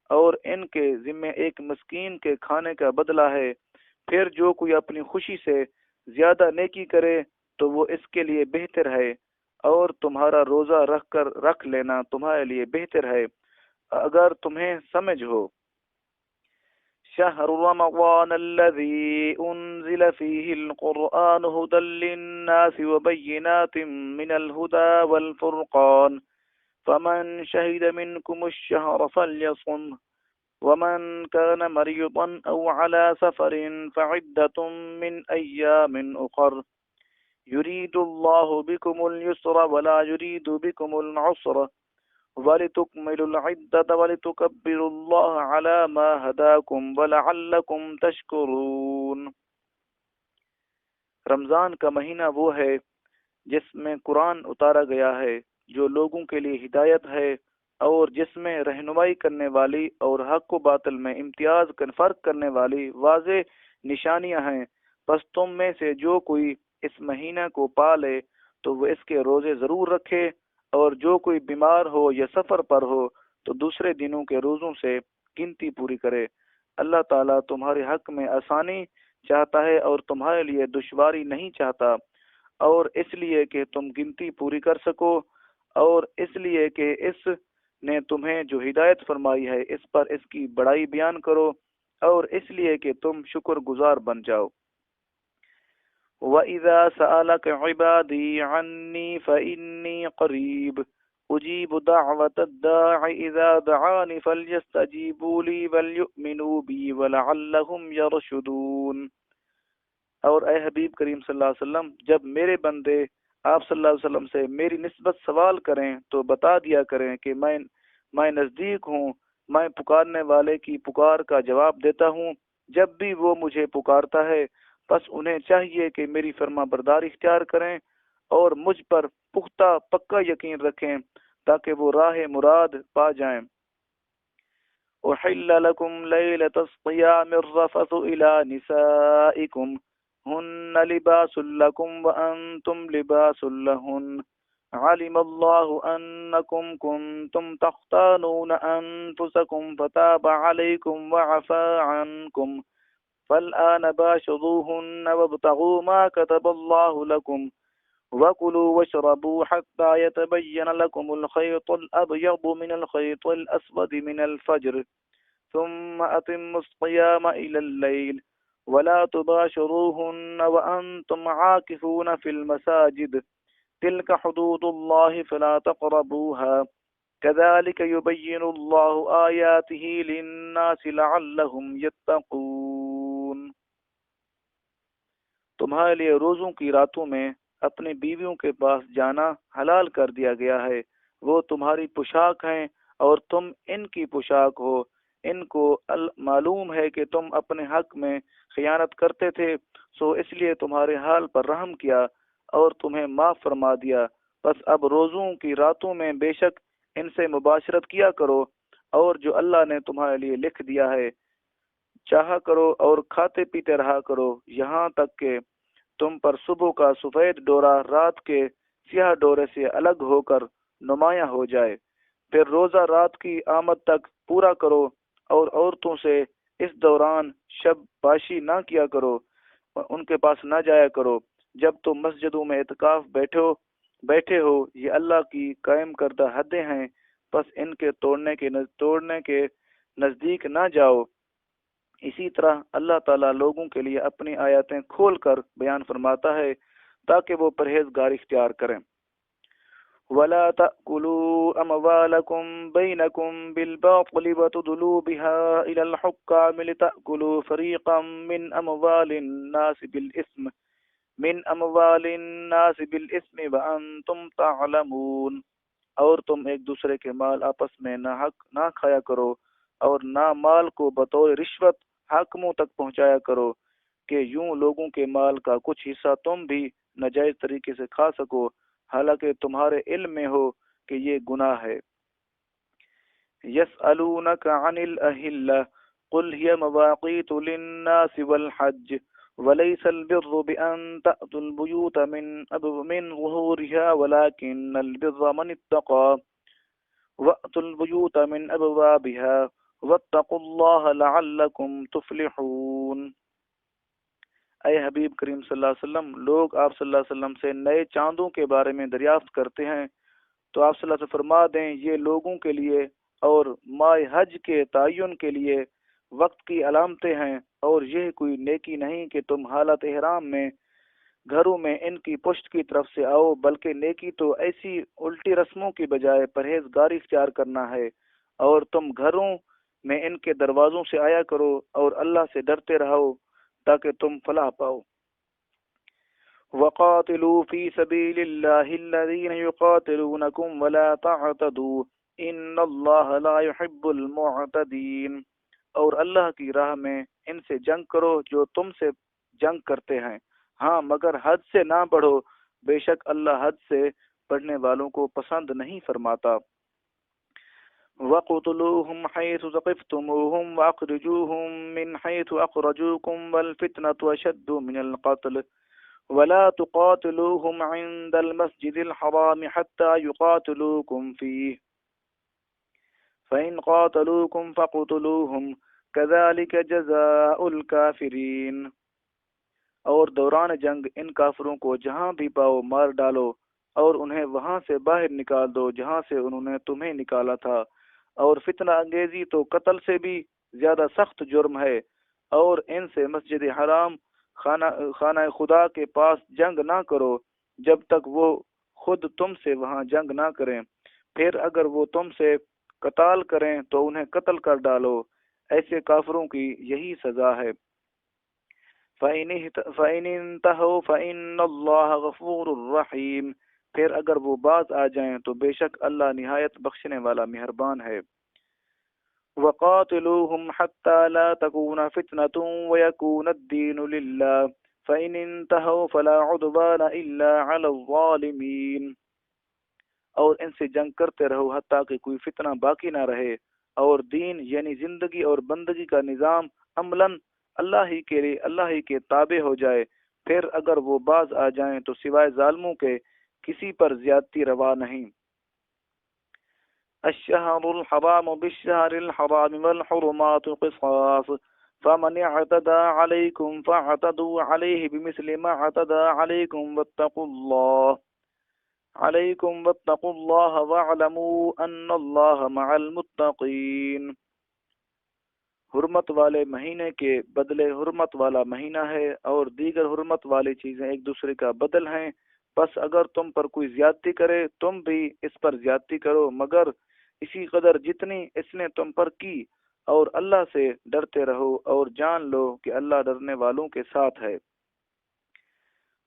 اور ان کے ذمے ایک مسکین کے کھانے کا بدلہ ہے، پھر جو کوئی اپنی خوشی سے زیادہ نیکی کرے تو وہ اس کے لیے بہتر ہے، اور تمہارا روزہ رکھ لینا تمہارے لیے بہتر ہے اگر تمہیں سمجھ ہو۔ شہر رمضان الذي انزل فيه القرآن هدى للناس وبينات من الهدى والفرقان فمن شهد منكم الشهر فليصمه ومن كان مريضا أو على سفر فعدة من أيام أخر يريد الله بكم اليسر ولا يريد بكم العسر وَلِتُكْمِلُوا الْعِدَّةَ وَلِتُكَبِّرُوا اللَّهَ عَلَى مَا هَدَاكُمْ وَلَعَلَّكُمْ تَشْكُرُونَ۔ رمضان کا مہینہ وہ ہے جس میں قرآن اتارا گیا ہے، جو لوگوں کے لیے ہدایت ہے اور جس میں رہنمائی کرنے والی اور حق و باطل میں امتیاز فرق کرنے والی واضح نشانیاں ہیں۔ پس تم میں سے جو کوئی اس مہینہ کو پا لے تو وہ اس کے روزے ضرور رکھے، اور جو کوئی بیمار ہو یا سفر پر ہو تو دوسرے دنوں کے روزوں سے گنتی پوری کرے۔ اللہ تعالیٰ تمہارے حق میں آسانی چاہتا ہے اور تمہارے لیے دشواری نہیں چاہتا، اور اس لیے کہ تم گنتی پوری کر سکو، اور اس لیے کہ اس نے تمہیں جو ہدایت فرمائی ہے اس پر اس کی بڑائی بیان کرو، اور اس لیے کہ تم شکر گزار بن جاؤ۔ وَإِذَا سَأَلَكَ عِبَادِي عَنِّي فَإِنِّي قَرِيبٌ أُجِيبُ دَعْوَةَ الدَّاعِ إِذَا دَعَانِ فَلْيَسْتَجِيبُوا لِي وَلْيُؤْمِنُوا بِي وَلَعَلَّهُمْ يَرْشُدُونَ۔ اور اے حبیب کریم صلی اللہ علیہ وسلم، جب میرے بندے آپ صلی اللہ علیہ وسلم سے میری نسبت سوال کریں تو بتا دیا کریں کہ میں نزدیک ہوں، میں پکارنے والے کی پکار کا جواب دیتا ہوں۔ جب بھی وہ مجھے پکارتا ہے پس انہیں چاہیے کہ میری فرما برداری اختیار کریں اور مجھ پر پکا یقین رکھیں تاکہ وہ راہ مراد پا جائیں۔ احل لکم لیلۃ الصیام الرفث الی نسائکم ہن لباس لکم وانتم لباس لہن علم اللہ انکم کنتم تختانون انفسکم فتاب علیکم وعفا عنکم فالآن باشروهن وابتغوا ما كتب الله لكم وكلوا واشربوا حتى يتبين لكم الخيط الأبيض من الخيط الأسود من الفجر ثم أتموا الصيام إلى الليل ولا تباشروهن وأنتم عاكفون في المساجد تلك حدود الله فلا تقربوها كذلك يبين الله آياته للناس لعلهم يتقون۔ تمہارے لیے روزوں کی راتوں میں اپنی بیویوں کے پاس جانا حلال کر دیا گیا ہے، وہ تمہاری پوشاک ہیں اور تم ان کی پوشاک ہو۔ ان کو معلوم ہے کہ تم اپنے حق میں خیانت کرتے تھے، سو اس لیے تمہارے حال پر رحم کیا اور تمہیں معاف فرما دیا۔ بس اب روزوں کی راتوں میں بے شک ان سے مباشرت کیا کرو، اور جو اللہ نے تمہارے لیے لکھ دیا ہے چاہا کرو اور کھاتے پیتے رہا کرو، یہاں تک کہ تم پر صبح کا سفید ڈورا رات کے سیاہ ڈورے سے الگ ہو کر نمایاں ہو جائے۔ پھر روزہ رات کی آمد تک پورا کرو، اور عورتوں سے اس دوران شب باشی نہ کیا کرو، ان کے پاس نہ جایا کرو جب تم مسجدوں میں اعتکاف بیٹھے ہو۔ یہ اللہ کی قائم کردہ حدیں ہیں، بس ان کے توڑنے کے نزدیک نہ جاؤ۔ اسی طرح اللہ تعالیٰ لوگوں کے لیے اپنی آیاتیں کھول کر بیان فرماتا ہے تاکہ وہ پرہیزگار اختیار کریں۔ وَلَا تَأْكُلُوا أَمْوَالَكُمْ بَيْنَكُمْ بِالْبَاطِلِ وَتُدْلُوا بِهَا إِلَى الْحُكَّامِ لِتَأْكُلُوا فَرِيقًا مِنْ أَمْوَالِ النَّاسِ بِالْإِثْمِ وَأَنْتُمْ تَعْلَمُونَ۔ اور تم ایک دوسرے کے مال آپس میں ناحق نہ کھایا کرو، اور نہ مال کو بطور رشوت حاکموں تک پہنچایا کرو کہ یوں لوگوں کے مال کا کچھ حصہ تم بھی ناجائز طریقے سے کھا سکو، حالانکہ تمہارے علم میں ہو کہ یہ گناہ ہے۔ يسألونك عن الأهلة قل هي مواقيت للناس والحج وليس البر بأن تأتوا البيوت من ظهورها ولكن البر من اتقى وأتوا البيوت من أبوابها واتقوا الله لعلكم تفلحون۔ اے حبیب کریم صلی اللہ علیہ وسلم، لوگ آپ صلی اللہ علیہ وسلم سے نئے چاندوں کے بارے میں دریافت کرتے ہیں تو آپ صلی اللہ علیہ وسلم فرما دیں یہ لوگوں کے لیے اور ماہ حج کے تعین کے لیے وقت کی علامتیں ہیں، اور یہ کوئی نیکی نہیں کہ تم حالت احرام میں گھروں میں ان کی پشت کی طرف سے آؤ، بلکہ نیکی تو ایسی الٹی رسموں کی بجائے پرہیزگاری اختیار کرنا ہے، اور تم گھروں میں ان کے دروازوں سے آیا کرو اور اللہ سے ڈرتے رہو تاکہ تم فلاح پاؤ۔ وَقَاتِلُوا فِي سَبِيلِ اللَّهِ الَّذِينَ يُقَاتِلُونَكُمْ وَلَا تَعْتَدُوا إِنَّ اللَّهَ لَا يُحِبُّ الْمُعْتَدِينَ۔ اور اللہ کی راہ میں ان سے جنگ کرو جو تم سے جنگ کرتے ہیں، ہاں مگر حد سے نہ بڑھو، بے شک اللہ حد سے بڑھنے والوں کو پسند نہیں فرماتا۔ وَقُتُلُوهُمْ حَيْثُ ثَقِفْتُمُوهُمْ وَأَخْرِجُوهُمْ مِنْ حَيْثُ أَخْرَجُوكُمْ وَالْفِتْنَةُ أَشَدُّ مِنَ الْقَتْلِ وَلَا تُقَاتِلُوهُمْ عِندَ الْمَسْجِدِ الْحَرَامِ حَتَّى يُقَاتِلُوكُمْ فِيهِ فَإِنْ قَاتَلُوكُمْ فَاقْتُلُوهُمْ كَذَلِكَ جَزَاءُ الْكَافِرِينَ۔ اور دوران جنگ ان کافروں کو جہاں بھی پاؤ مار ڈالو، اور انہیں وہاں سے باہر نکال دو جہاں سے انہوں نے تمہیں نکالا تھا، اور فتنہ انگیزی تو قتل سے بھی زیادہ سخت جرم ہے، اور ان سے مسجد حرام خانہ خدا کے پاس جنگ نہ کرو جب تک وہ خود تم سے وہاں جنگ نہ کریں، پھر اگر وہ تم سے قتال کریں تو انہیں قتل کر ڈالو، ایسے کافروں کی یہی سزا ہے۔ فَإِنِ انْتَهَوْا فَإِنَّ اللَّهَ غَفُورٌ رَحِيمٌ۔ پھر اگر وہ باز آ جائیں تو بے شک اللہ نہایت بخشنے والا مہربان ہے۔ وَقَاتِلُوهُمْ حَتَّى لَا تَكُونَ فِتْنَةٌ وَيَكُونَ الدِّينُ لِلَّهِ فَإِنِ انْتَهَوْا فَلَا عُدْوَانَ إِلَّا عَلَى الظَّالِمِينَ۔ اور ان سے جنگ کرتے رہو حتیٰ کہ کوئی فتنہ باقی نہ رہے، اور دین یعنی زندگی اور بندگی کا نظام عملاً اللہ ہی کے تابع ہو جائے، پھر اگر وہ باز آ جائیں تو سوائے ظالموں کے کسی پر زیادتی روا نہیں۔ الشہر الحرام بالشہر الحرام والحرمات قصاص فمن اعتدى عليكم فاعتدوا عليه بمثل ما اعتدى عليكم واتقوا الله واعلموا ان الله مع المتقين۔ حرمت والے مہینے کے بدلے حرمت والا مہینہ ہے، اور دیگر حرمت والی چیزیں ایک دوسرے کا بدل ہیں، بس اگر تم پر کوئی زیادتی کرے تم بھی اس پر زیادتی کرو، مگر اسی قدر جتنی اس نے تم پر کی، اور اللہ سے ڈرتے رہو اور جان لو کہ اللہ ڈرنے والوں کے ساتھ ہے۔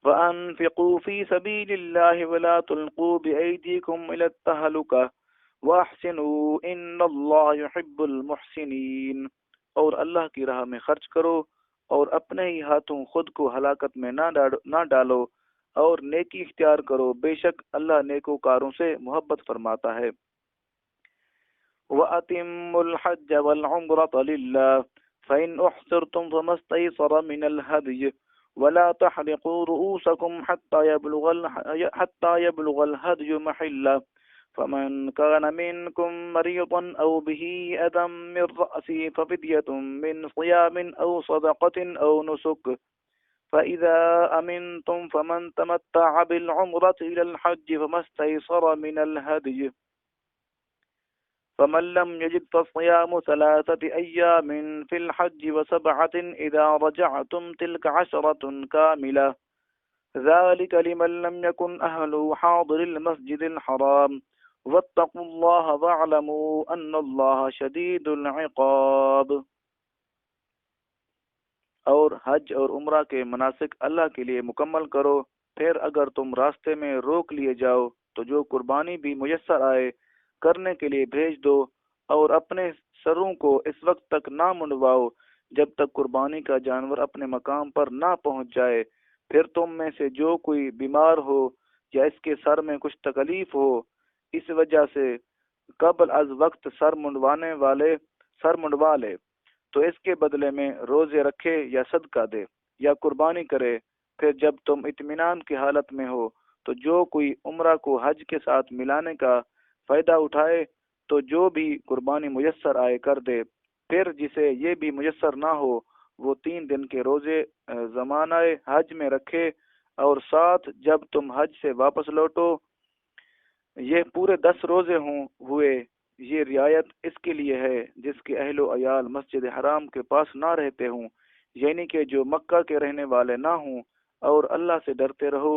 وأنفقوا في سبيل الله ولا تلقوا بأيديكم إلى التهلكة وأحسنوا إن الله يحب المحسنين، اور اللہ کی راہ میں خرچ کرو اور اپنے ہی ہاتھوں خود کو ہلاکت میں نہ ڈالو، اور نیکی اختیار کرو، بے شک اللہ نیکوکاروں سے محبت فرماتا ہے۔ وَأَتِمُّوا الْحَجَّ وَالْعُمْرَةَ لِلَّهِ فَإِنْ أُحْصِرْتُمْ فَمَا اسْتَيْسَرَ مِنَ الْهَدْيِ وَلَا تَحْلِقُوا رُؤُوسَكُمْ حَتَّى يَبْلُغَ الْهَدْيُ مَحِلَّهُ فَمَنْ كَانَ مِنْكُمْ مَرِيضًا أَوْ بِهِ أَذًى مِنْ رَأْسِهِ فَفِدْيَةٌ مِنْ صِيَامٍ أَوْ صَدَقَةٍ أَوْ نُسُكٍ فَإِذَا أَمِنْتُمْ فَمَنْ تَمَتَّعَ بِالْعُمْرَةِ إِلَى الْحَجِّ فَمَا اسْتَيْسَرَ مِنَ الْهَدْيِ فمن لم يجد فصيام 3 أيام في الحج و7 إذا رجعتم تلك 10 كاملة ذلك لمن لم يكن أهله حاضر المسجد الحرام واتقوا الله واعلموا أن الله شديد العقاب۔ اور حج اور عمرہ کے مناسک اللہ کے لیے مکمل کرو، پھر اگر تم راستے میں روک لیے جاؤ تو جو قربانی بھی میسر آئے کرنے کے لیے بھیج دو، اور اپنے سروں کو اس وقت تک نہ منڈواؤ جب تک قربانی کا جانور اپنے مقام پر نہ پہنچ جائے۔ پھر تم میں سے جو کوئی بیمار ہو یا اس کے سر میں کچھ تکلیف ہو، اس وجہ سے قبل از وقت سر منڈوا لے تو اس کے بدلے میں روزے رکھے یا صدقہ دے یا قربانی کرے۔ پھر جب تم اطمینان کی حالت میں ہو تو جو کوئی عمرہ کو حج کے ساتھ ملانے کا فائدہ اٹھائے تو جو بھی قربانی میسر آئے کر دے۔ پھر جسے یہ بھی میسر نہ ہو وہ 3 دن کے روزے زمانہ حج میں رکھے، اور ساتھ جب تم حج سے واپس لوٹو یہ پورے 10 روزے ہوئے۔ یہ رعایت اس کے لیے ہے جس کے اہل و عیال مسجد حرام کے پاس نہ رہتے ہوں، یعنی کہ جو مکہ کے رہنے والے نہ ہوں، اور اللہ سے ڈرتے رہو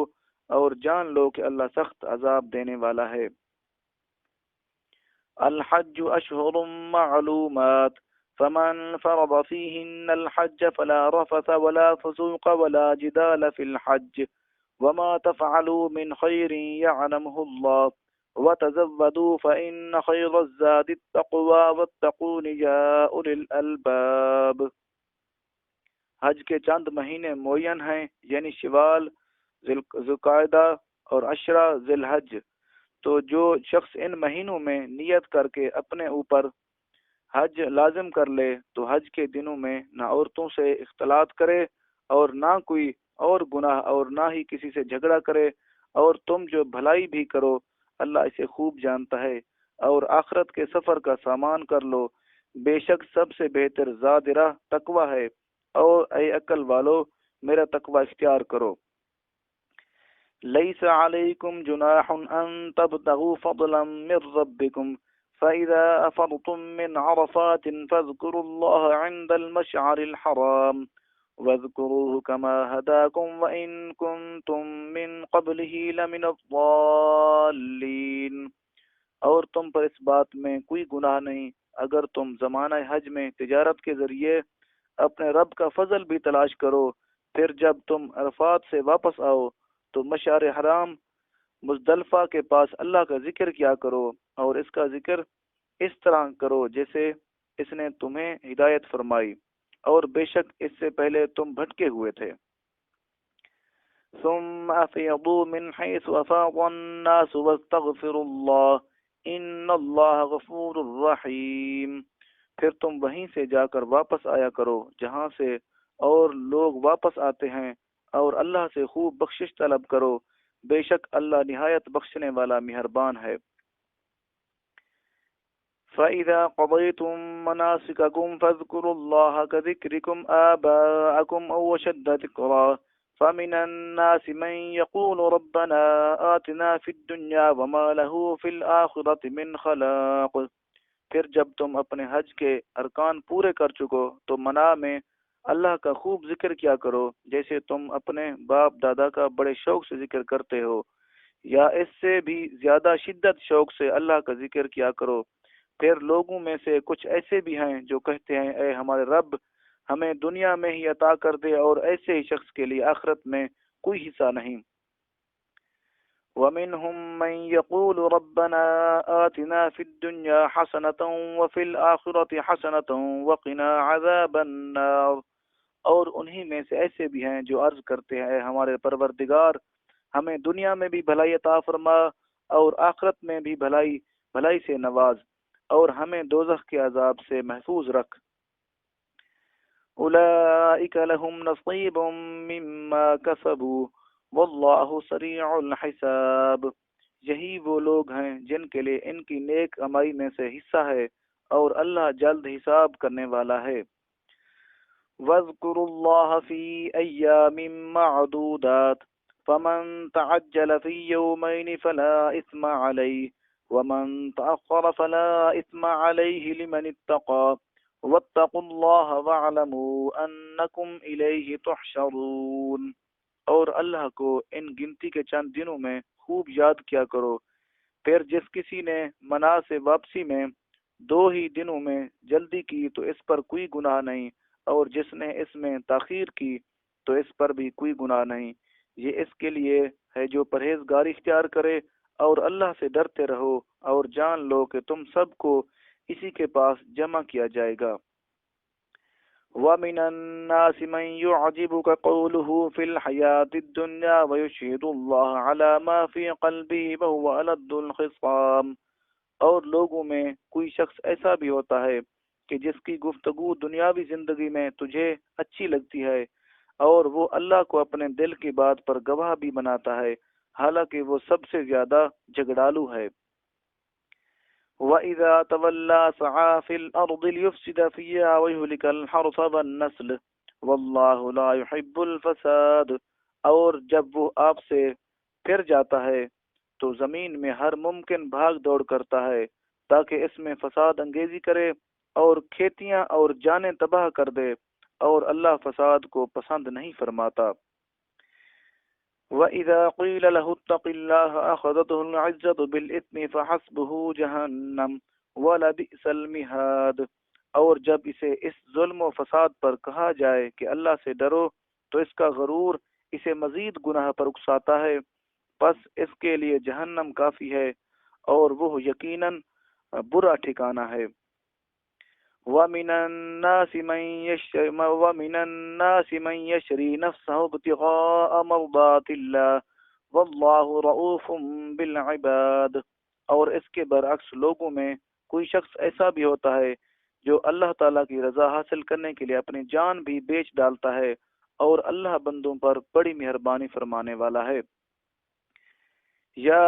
اور جان لو کہ اللہ سخت عذاب دینے والا ہے۔ الحج اشہر معلومات فمن فرض فيهن الحج فلا رفث ولا فسوق ولا جدال في الحج وما تفعلوا من خير يعلمه الله وتزودوا فإن خير الزاد التقوى واتقون يا أولي الألباب۔ حج کے چند مہینے معین ہیں، یعنی شوال، ذوالقعدہ اور عشرہ ذی الحج۔ تو جو شخص ان مہینوں میں نیت کر کے اپنے اوپر حج لازم کر لے تو حج کے دنوں میں نہ عورتوں سے اختلاط کرے اور نہ کوئی اور گناہ اور نہ ہی کسی سے جھگڑا کرے، اور تم جو بھلائی بھی کرو اللہ اسے خوب جانتا ہے، اور آخرت کے سفر کا سامان کر لو، بے شک سب سے بہتر زاد راہ تقوی ہے، اور اے عقل والو میرا تقوی اختیار کرو۔ ليس عليكم جناح أن تبتغوا فضلا من ربكم فإذا أفضتم من عرفات فاذكروا الله عند المشعر الحرام واذكروه كما هداكم وإن كنتم من قبله لمن الضالين۔ اور تم پر اس بات میں کوئی گناہ نہیں اگر تم زمانہ حج میں تجارت کے ذریعے اپنے رب کا فضل بھی تلاش کرو، پھر جب تم عرفات سے واپس آؤ تو مشعر حرام مزدلفہ کے پاس اللہ کا ذکر کیا کرو، اور اس کا ذکر اس طرح کرو جیسے اس نے تمہیں ہدایت فرمائی، اور بے شک اس سے پہلے تم بھٹکے ہوئے تھے۔ ثم افیضوا من حیث افاض الناس واستغفروا اللہ ان اللہ غفور رحیم۔ پھر تم وہیں سے جا کر واپس آیا کرو جہاں سے اور لوگ واپس آتے ہیں، اور اللہ سے خوب بخشش طلب کرو، بے شک اللہ نہایت بخشنے والا مہربان ہے۔ فَإِذَا قَضَيْتُم مَّنَاسِكَكُمْ فَاذْكُرُوا اللَّهَ كَذِكْرِكُمْ آبَاءَكُمْ أَوْ أَشَدَّ ذِكْرًا فَمِنَ النَّاسِ مَن يَقُولُ رَبَّنَا آتِنَا فِي الدُّنْيَا وَمَا لَهُ فِي الْآخِرَةِ مِنْ خَلَاقٍ۔ پھر جب تم اپنے حج کے ارکان پورے کر چکو تو منا میں اللہ کا خوب ذکر کیا کرو جیسے تم اپنے باپ دادا کا بڑے شوق سے ذکر کرتے ہو، یا اس سے بھی زیادہ شدت شوق سے اللہ کا ذکر کیا کرو۔ پھر لوگوں میں سے کچھ ایسے بھی ہیں جو کہتے ہیں اے ہمارے رب ہمیں دنیا میں ہی عطا کر دے، اور ایسے ہی شخص کے لیے آخرت میں کوئی حصہ نہیں۔ وَمِنْهُمْ مَنْ يَقُولُ رَبَّنَا آتِنَا فِي الدُّنْيَا حَسَنَةً وَفِي الْآخِرَةِ حَسَنَةً وَقِنَا عَذَابَ النَّارِ، اور انہی میں سے ایسے بھی ہیں جو عرض کرتے ہیں، ہمارے پروردگار ہمیں دنیا میں بھی بھلائی عطا فرما اور آخرت میں بھی بھلائی سے نواز، اور ہمیں دوزخ کے عذاب سے محفوظ رکھ۔ اولئک لهم نصیب مما کسبوا واللہ سریع الحساب، یہی وہ لوگ ہیں جن کے لیے ان کی نیک کمائی میں سے حصہ ہے اور اللہ جلد حساب کرنے والا ہے۔ وَاذْكُرُوا اللَّهَ فِي أَيَّامٍ مَّعْدُودَاتٍ فَمَن تَعَجَّلَ فِي يَوْمَيْنِ فَلَا إِثْمَ عَلَيْهِ وَمَن تَأَخَّرَ فَلَا إِثْمَ عَلَيْهِ لِمَنِ اتَّقَىٰ وَاتَّقُوا اللَّهَ وَاعْلَمُوا أَنَّكُمْ إِلَيْهِ تُحْشَرُونَ، اور اللہ کو ان گنتی کے چند دنوں میں خوب یاد کیا کرو، پھر جس کسی نے منا سے واپسی میں 2 ہی دنوں میں جلدی کی تو اس پر کوئی گناہ نہیں، اور جس نے اس میں تاخیر کی تو اس پر بھی کوئی گناہ نہیں۔ یہ اس کے لیے ہے جو پرہیزگاری اختیار کرے، اور اللہ سے ڈرتے رہو، اور جان لو کہ تم سب کو اسی کے پاس جمع کیا جائے گا۔ وَمِنَ النَّاسِ مَن يُعْجِبُكَ قَوْلُهُ فِي الْحَيَاةِ الدُّنْيَا وَيُشْهِدُ اللَّهَ عَلَى مَا فِي قَلْبِهِ وَهُوَ أَلَدُّ الْخِصَامِ، اور لوگوں میں کوئی شخص ایسا بھی ہوتا ہے کہ جس کی گفتگو دنیاوی زندگی میں تجھے اچھی لگتی ہے، اور وہ اللہ کو اپنے دل کی بات پر گواہ بھی بناتا ہے، حالانکہ وہ سب سے زیادہ جھگڑالو ہے۔ وَإِذَا تَوَلَّى سَعَىٰ فِي الْأَرْضِ لِيُفْسِدَ فِيهَا وَيُهْلِكَ الْحَرْثَ وَالنَّسْلَ وَاللَّهُ لَا يُحِبُّ الْفَسَادَ، اور جب وہ آپ سے پھر جاتا ہے تو زمین میں ہر ممکن بھاگ دوڑ کرتا ہے تاکہ اس میں فساد انگیزی کرے اور کھیتیاں اور جانیں تباہ کر دے، اور اللہ فساد کو پسند نہیں فرماتا۔ وَإِذَا قِيلَ لَهُ اتَّقِ اللَّهَ أَخَذَتْهُ الْعِزَّةُ بِالْإِثْمِ فَحَسْبُهُ جَهَنَّمُ وَلَبِئْسَ الْمِهَادُ، اور جب اسے اس ظلم و فساد پر کہا جائے کہ اللہ سے ڈرو تو اس کا غرور اسے مزید گناہ پر اکساتا ہے، پس اس کے لیے جہنم کافی ہے، اور وہ یقیناً برا ٹھکانہ ہے۔ وَمِنَ النَّاسِ مَن يَشْرِي نَفْسَهُ ابْتِغَاءَ مَرْضَاتِ اللَّهِ وَاللَّهُ رَءُوفٌ بِالْعِبَادِ، اور اس کے برعکس لوگوں میں کوئی شخص ایسا بھی ہوتا ہے جو اللہ تعالیٰ کی رضا حاصل کرنے کے لیے اپنی جان بھی بیچ ڈالتا ہے، اور اللہ بندوں پر بڑی مہربانی فرمانے والا ہے۔ يا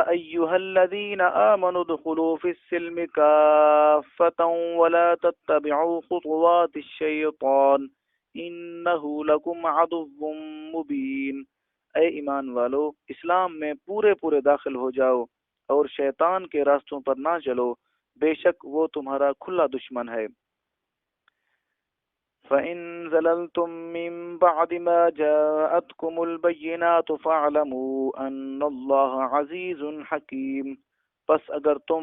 أيها الذين آمنوا ادخلوا في السلم كافة ولا تتبعوا خطوات الشيطان إنه لكم عدو مبين، اے ایمان والو، اسلام میں پورے داخل ہو جاؤ اور شیطان کے راستوں پر نہ چلو، بے شک وہ تمہارا کھلا دشمن ہے۔ فَإِن زَلَلْتُم مِّن بَعْدِ مَا جَاءَتْكُمُ الْبَيِّنَاتُ فَاعْلَمُوا أَنَّ اللَّهَ عَزِيزٌ حَكِيمٌ، پس اگر تم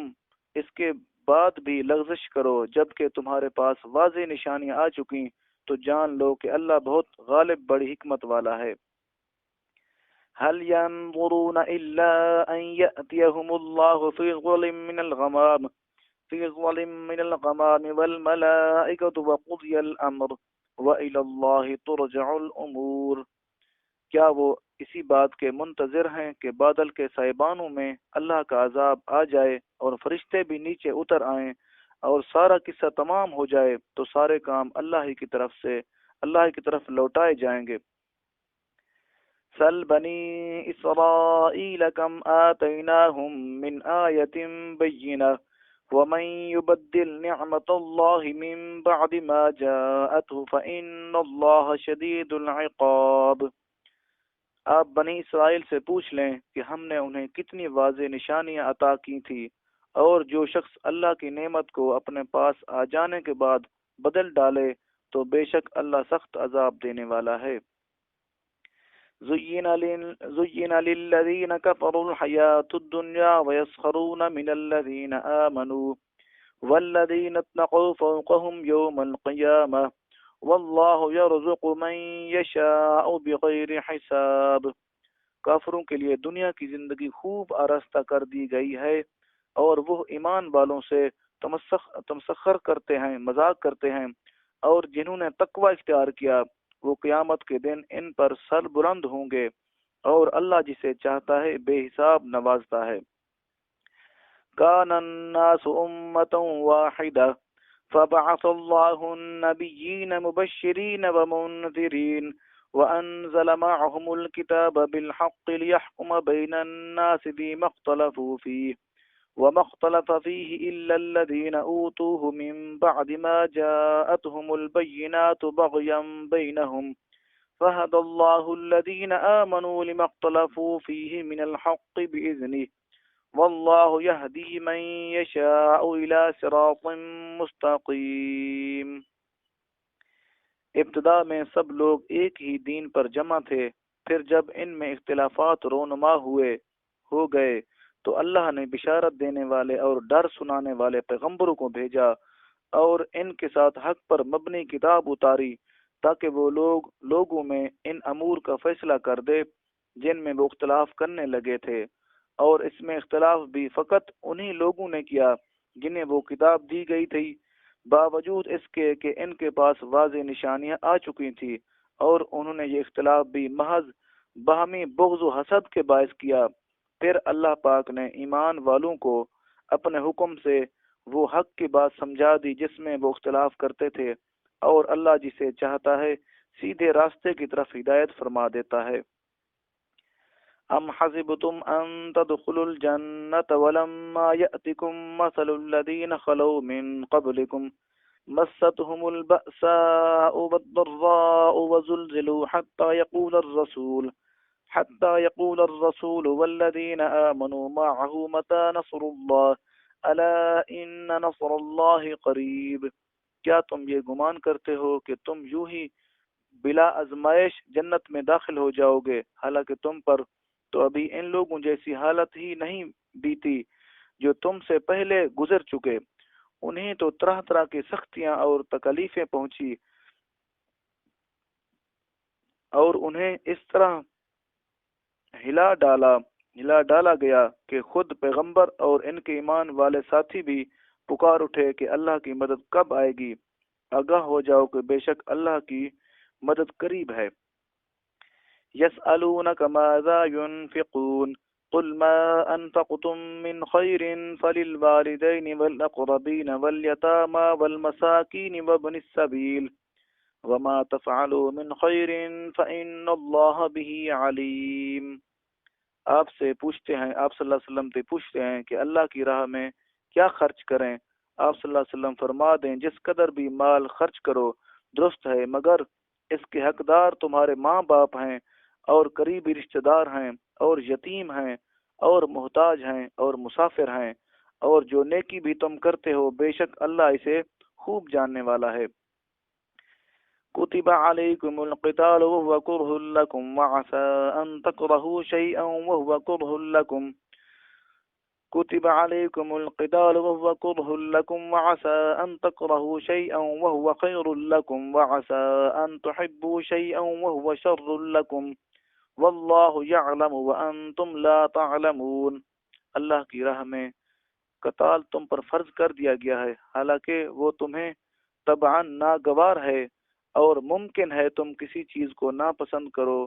اس کے بعد بھی لغزش کرو جبکہ تمہارے پاس واضح نشانیاں آ چکیں تو جان لو کہ اللہ بہت غالب بڑی حکمت والا ہے۔ هل ينظرون إلا أن يأتيهم الله في ظلم من الغمام والملائكة وقضي الأمر وإلى الله ترجع الأمور، کیا وہ اسی بات کے منتظر ہیں کہ بادل کے سائبانوں میں اللہ کا عذاب آ جائے اور فرشتے بھی نیچے اتر آئیں اور سارا قصہ تمام ہو جائے تو سارے کام اللہ کی طرف لوٹائے جائیں گے۔ سل بنی اسرائیل کم آتیناہم من آیت بینہ ومن يبدل نعمت اللہ من بعد ما جاءته فإن اللہ شدید العقاب، آپ بنی اسرائیل سے پوچھ لیں کہ ہم نے انہیں کتنی واضح نشانیاں عطا کی تھی، اور جو شخص اللہ کی نعمت کو اپنے پاس آ جانے کے بعد بدل ڈالے تو بے شک اللہ سخت عذاب دینے والا ہے۔ زُيِّنَ لِلَّذِينَ كَفَرُوا الْحَيَاةُ الدُّنْيَا وَيَسْخَرُونَ مِنَ الَّذِينَ آمَنُوا وَالَّذِينَ اتَّقَوْا فَوْقَهُمْ يَوْمَ الْقِيَامَةِ واللہ یرزق من یشاء بغیر حساب۔ کافروں کے لیے دنیا کی زندگی خوب آراستہ کر دی گئی ہے، اور وہ ایمان والوں سے تمسخر کرتے ہیں، مذاق کرتے ہیں، اور جنہوں نے تقوی اختیار کیا وہ قیامت کے دن ان پر سر بلند ہوں گے، اور اللہ جسے چاہتا ہے بے حساب نوازتا ہے۔ کان الناس امة واحدة فبعث الله النبيين مبشرين ومنذرين وأنزل معهم الكتاب بالحق ليحكم بين الناس فيما اختلفوا فيه وما اختلف فيه إلا الذين أوتوه من بعد ما جاءتهم البينات بغيا بينهم فهدى الله الذين آمنوا لما اختلفوا فيه من الحق بإذنه واللہ یہدی من یشاء الی صراط مستقیم۔ ابتدا میں سب لوگ ایک ہی دین پر جمع تھے، پھر جب ان میں اختلافات رونما ہو گئے تو اللہ نے بشارت دینے والے اور ڈر سنانے والے پیغمبروں کو بھیجا اور ان کے ساتھ حق پر مبنی کتاب اتاری تاکہ وہ لوگوں میں ان امور کا فیصلہ کر دے جن میں وہ اختلاف کرنے لگے تھے، اور اس میں اختلاف بھی فقط انہی لوگوں نے کیا جنہیں وہ کتاب دی گئی تھی، باوجود اس کے کہ ان کے پاس واضح نشانیاں آ چکی تھی، اور انہوں نے یہ اختلاف بھی محض باہمی بغض و حسد کے باعث کیا۔ پھر اللہ پاک نے ایمان والوں کو اپنے حکم سے وہ حق کی بات سمجھا دی جس میں وہ اختلاف کرتے تھے، اور اللہ جسے چاہتا ہے سیدھے راستے کی طرف ہدایت فرما دیتا ہے۔ ام حسبتم ان تدخلوا الجنة ولما يأتكم مثل الذين خلوا من قبلكم مستهم البأساء والضراء وزلزلوا حتى يقول الرسول والذين آمنوا معه متى نصر الله ألا إن نصر الله قريب۔ کیا تم یہ گمان کرتے ہو کہ تم یوں ہی بلا آزمائش جنت میں داخل ہو جاؤ گے، حالانکہ تم پر تو ابھی ان لوگوں جیسی حالت ہی نہیں بیتی جو تم سے پہلے گزر چکے، انہیں تو طرح طرح کی سختیاں اور تکلیفیں پہنچی، اور انہیں اس طرح ہلا ڈالا گیا کہ خود پیغمبر اور ان کے ایمان والے ساتھی بھی پکار اٹھے کہ اللہ کی مدد کب آئے گی، آگاہ ہو جاؤ کہ بے شک اللہ کی مدد قریب ہے۔ يسألونك ماذا ينفقون قل ما أنفقتم من خير فللوالدين والأقربين واليتامى والمساكين وابن السبيل وما تفعلوا من خير فإن الله به عليم۔ آپ صلی اللہ علیہ وسلم سے پوچھتے ہیں کہ اللہ کی راہ میں کیا خرچ کریں۔ آپ صلی اللہ علیہ وسلم فرما دیں جس قدر بھی مال خرچ کرو درست ہے، مگر اس کے حقدار تمہارے ماں باپ ہیں اور قریبی رشتہ دار ہیں اور یتیم ہیں اور محتاج ہیں اور مسافر ہیں، اور جو نیکی بھی تم کرتے ہو بے شک اللہ اسے خوب جاننے والا ہے۔ كتب عليكم القتال وهو كره لكم وعسى أن تكرهوا شيئا وهو كره لكم كتب عليكم القتال وهو كره لكم وعسى أن تكرهوا شيئا وهو خير لكم وعسى أن تحبوا شيئا وهو شر لكم واللہ یعلم وانتم لا تعلمون۔ اللہ کی راہ میں قتال تم پر فرض کر دیا گیا ہے، حالانکہ وہ تمہیں طبعاً ناگوار ہے، اور ممکن ہے تم کسی چیز کو ناپسند کرو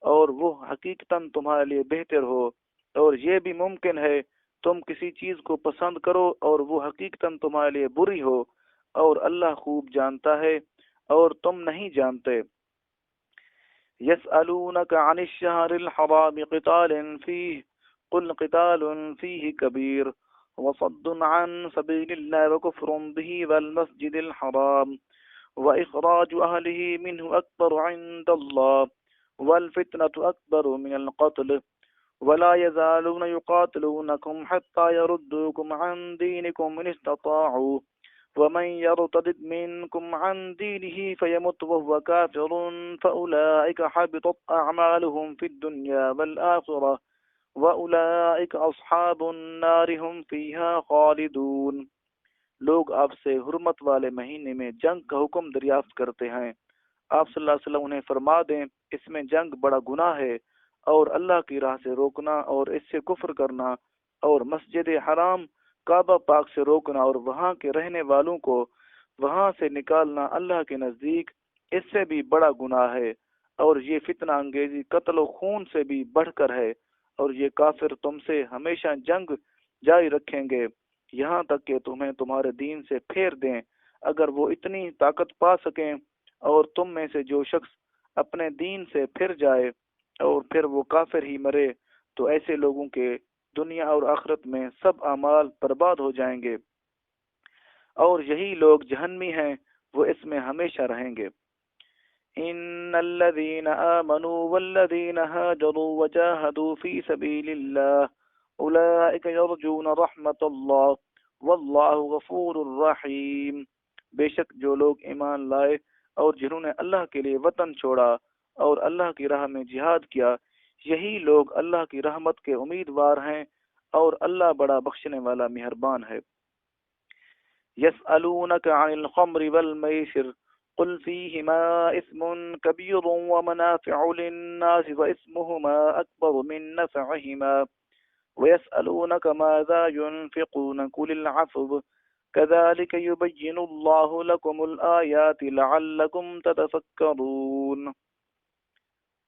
اور وہ حقیقتاً تمہارے لیے بہتر ہو، اور یہ بھی ممکن ہے تم کسی چیز کو پسند کرو اور وہ حقیقتاً تمہارے لیے بری ہو، اور اللہ خوب جانتا ہے اور تم نہیں جانتے۔ يسألونك عن الشهر الحرام قتال فيه قل قتال فيه كبير وصد عن سبيل الله وكفر به والمسجد الحرام وإخراج أهله منه أكبر عند الله والفتنة أكبر من القتل ولا يزالون يقاتلونكم حتى يردوكم عن دينكم إن استطاعوا ومن يرتد منكم عن دينه فيمت وهو كافر فأولئك حبطت أعمالهم في الدنيا والآخرة وأولئك أصحاب النار هم فيها خالدون۔ لوگ آپ سے حرمت والے مہینے میں جنگ کا حکم دریافت کرتے ہیں۔ آپ صلی اللہ علیہ وسلم انہیں فرما دیں اس میں جنگ بڑا گناہ ہے، اور اللہ کی راہ سے روکنا اور اس سے کفر کرنا، اور مسجد حرام کعبہ پاک سے روکنا اور وہاں کے رہنے والوں کو وہاں سے نکالنا اللہ کے نزدیک اس سے بھی بڑا گناہ ہے، اور یہ فتنہ انگیزی قتل و خون سے بھی بڑھ کر ہے، اور یہ کافر تم سے ہمیشہ جنگ جاری رکھیں گے یہاں تک کہ تمہیں تمہارے دین سے پھیر دیں۔ اگر وہ اتنی طاقت پا سکیں اور تم میں سے جو شخص اپنے دین سے پھر جائے اور پھر وہ کافر ہی مرے تو ایسے لوگوں کے دنیا اور آخرت میں سب اعمال برباد ہو جائیں گے، اور یہی لوگ جہنمی ہیں، وہ اس میں ہمیشہ رہیں گے۔ ان الذين آمنوا والذين هاجروا وجاهدوا في سبيل الله اولئك يرجون رحمت اللہ واللہ غفور رحیم۔ بے شک جو لوگ ایمان لائے اور جنہوں نے اللہ کے لیے وطن چھوڑا اور اللہ کی راہ میں جہاد کیا، یہی لوگ اللہ کی رحمت کے امیدوار ہیں، اور اللہ بڑا بخشنے والا مہربان ہے۔ يسألونك عن الخمر والميسر قل فيهما إثم كبير ومنافع للناس وإثمهما أكبر من نفعهما ويسألونك ماذا ينفقون قل العفو كذلك يبين الله لكم الآيات لعلكم تتفكرون۔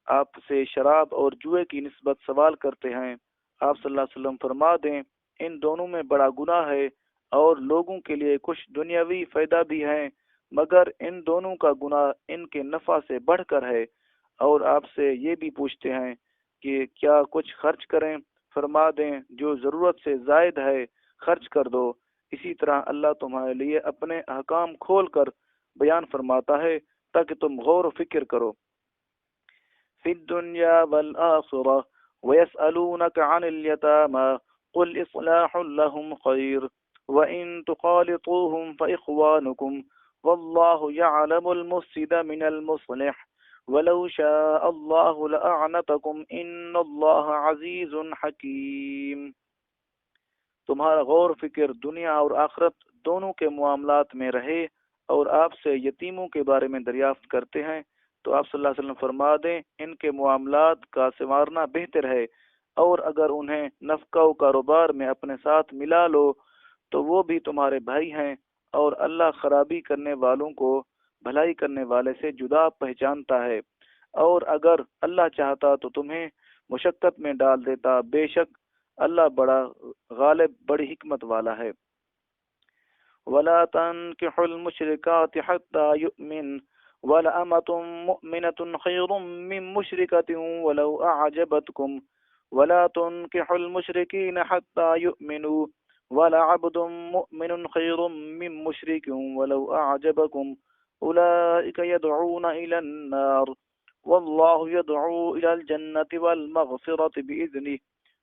آپ سے شراب اور جوئے کی نسبت سوال کرتے ہیں، آپ صلی اللہ علیہ وسلم فرما دیں ان دونوں میں بڑا گناہ ہے، اور لوگوں کے لیے کچھ دنیاوی فائدہ بھی ہے، مگر ان دونوں کا گناہ ان کے نفع سے بڑھ کر ہے۔ اور آپ سے یہ بھی پوچھتے ہیں کہ کیا کچھ خرچ کریں، فرما دیں جو ضرورت سے زائد ہے خرچ کر دو۔ اسی طرح اللہ تمہارے لیے اپنے احکام کھول کر بیان فرماتا ہے تاکہ تم غور و فکر کرو۔ فی الدنیا والآخرہ ویسألونک عن الیتامی قل اصلاح لهم خیر وَإِن تُخَالِطُوهُمْ فَإِخْوَانُكُمْ وَاللَّهُ يَعْلَمُ الْمُفْسِدَ مِنَ الْمُصْلِحِ وَلَوْ شَاءَ اللَّهُ لَأَعْنَتَكُمْ إِنَّ اللَّهَ عَزِيزٌ حَكِيمٌ۔ تمہارا غور فکر دنیا اور آخرت دونوں کے معاملات میں رہے، اور آپ سے یتیموں کے بارے میں دریافت کرتے ہیں تو آپ صلی اللہ علیہ وسلم فرما دیں ان کے معاملات کا سنوارنا بہتر ہے، اور اگر انہیں نفقہ و کاروبار میں اپنے ساتھ ملا لو تو وہ بھی تمہارے بھائی ہیں، اور اللہ خرابی کرنے والوں کو بھلائی کرنے والے سے جدا پہچانتا ہے، اور اگر اللہ چاہتا تو تمہیں مشقت میں ڈال دیتا، بے شک اللہ بڑا غالب بڑی حکمت والا ہے۔ وَلَا تَنكِحُوا الْمُشْرِكَاتِ حَتَّى يُؤْمِنْ وَلَأَمَةٌ مُؤْمِنَةٌ خَيْرٌ مِّن مُّشْرِكَةٍ وَلَوْ أَعْجَبَتْكُمْ وَلَا تُنكِحُوا الْمُشْرِكِينَ حَتَّى يُؤْمِنُوا وَلَعَبْدٌ مُّؤْمِنٌ خَيْرٌ مِّن مُّشْرِكٍ وَلَوْ أَعْجَبَكُمْ أُولَئِكَ يَدْعُونَ إِلَى النَّارِ وَاللَّهُ يَدْعُو إِلَى الْجَنَّةِ وَالْمَغْفِرَةِ بِإِذْنِهِ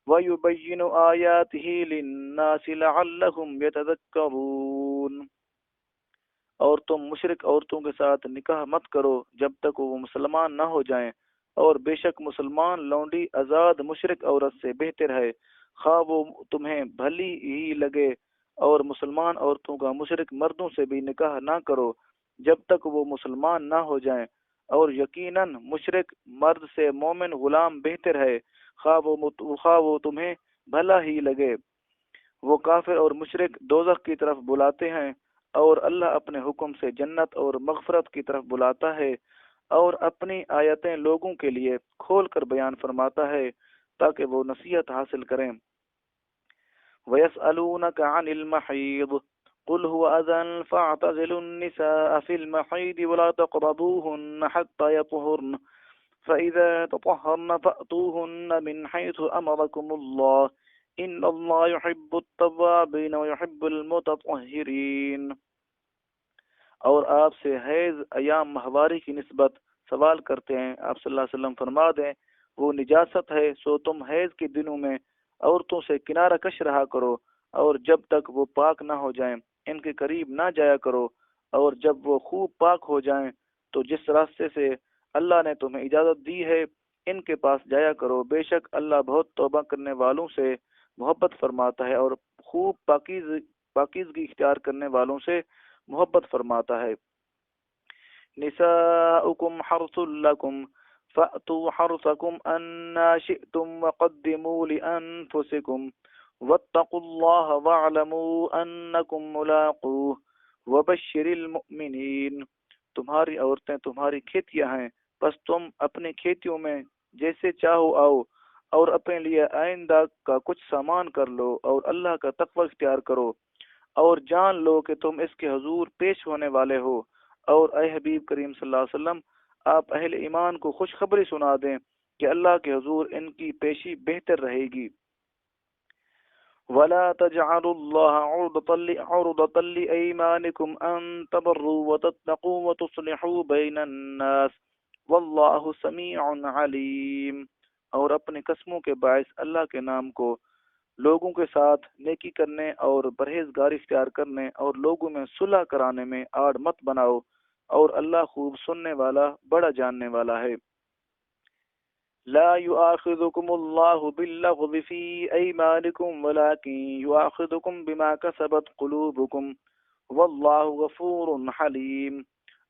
وَيُبَيِّنُ آيَاتِهِ لِلنَّاسِ لَعَلَّهُمْ يَتَذَكَّرُونَ۔ اور تم مشرک عورتوں کے ساتھ نکاح مت کرو جب تک وہ مسلمان نہ ہو جائیں، اور بے شک مسلمان لونڈی آزاد مشرک عورت سے بہتر ہے، خواہ وہ تمہیں بھلی ہی لگے۔ اور مسلمان عورتوں کا مشرک مردوں سے بھی نکاح نہ کرو جب تک وہ مسلمان نہ ہو جائیں، اور یقیناً مشرک مرد سے مومن غلام بہتر ہے، خواہ وہ تمہیں بھلا ہی لگے۔ وہ کافر اور مشرک دوزخ کی طرف بلاتے ہیں، اور اللہ اپنے حکم سے جنت اور مغفرت کی طرف بلاتا ہے، اور اپنی آیتیں لوگوں کے لیے کھول کر بیان فرماتا ہے تاکہ وہ نصیحت حاصل کریں۔ وَيَسْأَلُونَكَ عَنِ الْمَحِيضِ قُلْ هُوَ أَذًى فَاعْتَزِلُوا النِّسَاءَ فِي الْمَحِيضِ وَلَا تَقْرَبُوهُنَّ حَتَّى يَطْهُرْنَ فَإِذَا تَطَهَّرْنَ فَأْتُوهُنَّ مِنْ حَيْثُ أَمَرَكُمُ اللَّهُ إِنَّ اللَّهَ يُحِبُّ التَّوَّابِينَ وَيُحِبُّ الْمُتَطَهِّرِينَ۔ اور آپ سے حیض ایام ماہواری کی نسبت سوال کرتے ہیں، آپ صلی اللہ علیہ وسلم فرما دیں وہ نجاست ہے، سو تم حیض کے دنوں میں عورتوں سے کنارہ کش رہا کرو، اور جب تک وہ پاک نہ ہو جائیں ان کے قریب نہ جایا کرو، اور جب وہ خوب پاک ہو جائیں تو جس راستے سے اللہ نے تمہیں اجازت دی ہے ان کے پاس جایا کرو، بے شک اللہ بہت توبہ کرنے والوں سے محبت فرماتا ہے اور خوب پاکیزگی اختیار کرنے والوں سے محبت فرماتا ہے۔ نساؤکم حرث لکم فأتوا حرثکم انا شئتم وقدموا لأنفسکم واتقوا اللہ واعلموا انکم ملاقوہ وبشر المؤمنین۔ تمہاری عورتیں تمہاری کھیتیاں ہیں، بس تم اپنی کھیتیوں میں جیسے چاہو آؤ، اور اپنے لیے آئندہ کا کچھ سامان کر لو، اور اللہ کا تقوی اختیار کرو، اور جان لو کہ تم اس کے حضور پیش ہونے والے ہو۔ اور اے حبیب کریم صلی اللہ علیہ وسلم، آپ اہل ایمان کو خوشخبری سنا دیں کہ اللہ کے حضور ان کی پیشی بہتر رہے گی۔ وَلَا تَجْعَلُوا اللَّهَ عُرْضَةً لِأَيْمَانِكُمْ أَن تَبَرُّوا وَتَتَّقُوا وَتُصْلِحُوا بَيْنَ النَّاسِ وَاللَّهُ سَمِيعٌ عَلِيمٌ۔ اور اپنی قسموں کے باعث اللہ کے نام کو لوگوں کے ساتھ نیکی کرنے اور پرہیزگاری اختیار کرنے اور لوگوں میں صلح کرانے میں آڑ مت بناؤ، اور اللہ خوب سننے والا بڑا جاننے والا ہے۔ لا يؤاخذكم الله باللغو في أيمانكم ولكن يؤاخذكم بما كسبت قلوبكم والله غفور حليم۔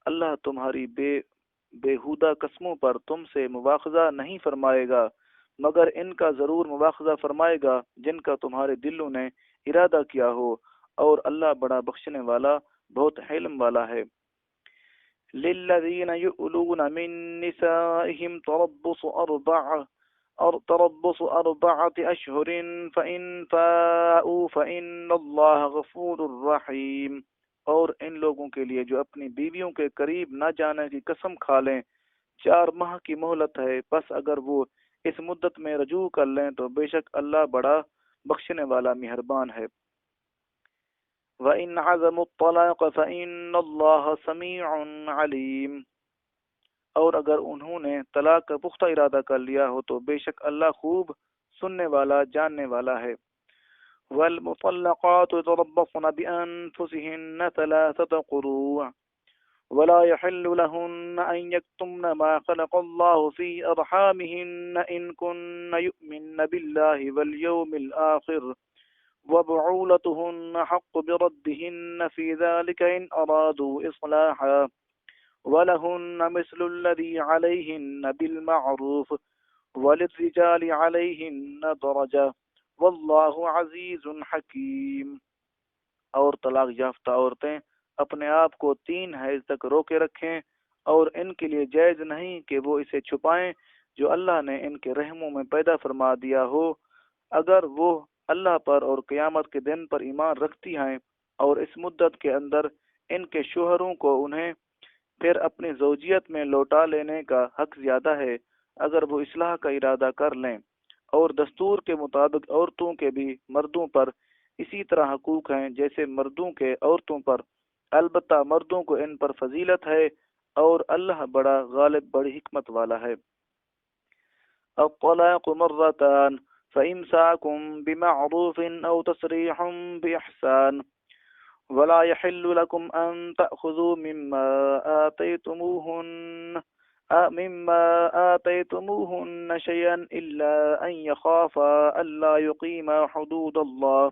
اللہ تمہاری بےہودہ قسموں پر تم سے مواخذہ نہیں فرمائے گا، مگر ان کا ضرور مواخذہ فرمائے گا جن کا تمہارے دلوں نے ارادہ کیا ہو، اور اللہ بڑا بخشنے والا بہت حلم والا ہے۔ للذین یؤلون من نسائهم تربص أربعة أشهر فإن فاءوا فإن اللہ غفور الرحیم۔ اور ان لوگوں کے لیے جو اپنی بیویوں کے قریب نہ جانے کی قسم کھا لیں 4 ماہ کی مہلت ہے، بس اگر وہ اس مدت میں رجوع کر لیں تو بے شک اللہ بڑا بخشنے والا مہربان ہے۔ وَإِنْ عَزَمُوا الطَّلَاقَ فَإِنَّ اللَّهَ سَمِيعٌ عَلِيمٌ۔ اور اگر انہوں نے طلاق کا پختہ ارادہ کر لیا ہو تو بے شک اللہ خوب سننے والا جاننے والا ہے۔ وَالْمُطَلَّقَاتُ يَتَرَبَّصْنَ بِأَنفُسِهِنَّ 3 قُرُوءٍ ولا يحل لهن أن يكتمن ما خلق الله في أرحامهن إن كن يؤمن بالله واليوم الآخر وبعولتهن حق بردهن في ذلك إن أرادوا إصلاحا ولهن مثل الذي عليهن بالمعروف وللرجال عليهن درجة والله عزيز حكيم۔ اور طلاق یافتہ عورتیں اپنے آپ کو 3 حیض تک روکے رکھیں، اور ان کے لیے جائز نہیں کہ وہ اسے چھپائیں جو اللہ نے ان کے رحموں میں پیدا فرما دیا ہو، اگر وہ اللہ پر اور قیامت کے دن پر ایمان رکھتی ہیں، اور اس مدت کے اندر ان کے شوہروں کو انہیں پھر اپنی زوجیت میں لوٹا لینے کا حق زیادہ ہے اگر وہ اصلاح کا ارادہ کر لیں۔ اور دستور کے مطابق عورتوں کے بھی مردوں پر اسی طرح حقوق ہیں جیسے مردوں کے عورتوں پر، البتہ مردوں کو ان پر فضیلت ہے، اور اللہ بڑا غالب بڑی حکمت والا ہے۔ الطلاق مرتان فإمساك بمعروف أو تسريح بإحسان ولا يحل لكم أن تأخذوا مما آتيتموهن شيئا إلا أن يخافا ألا يقيما حدود الله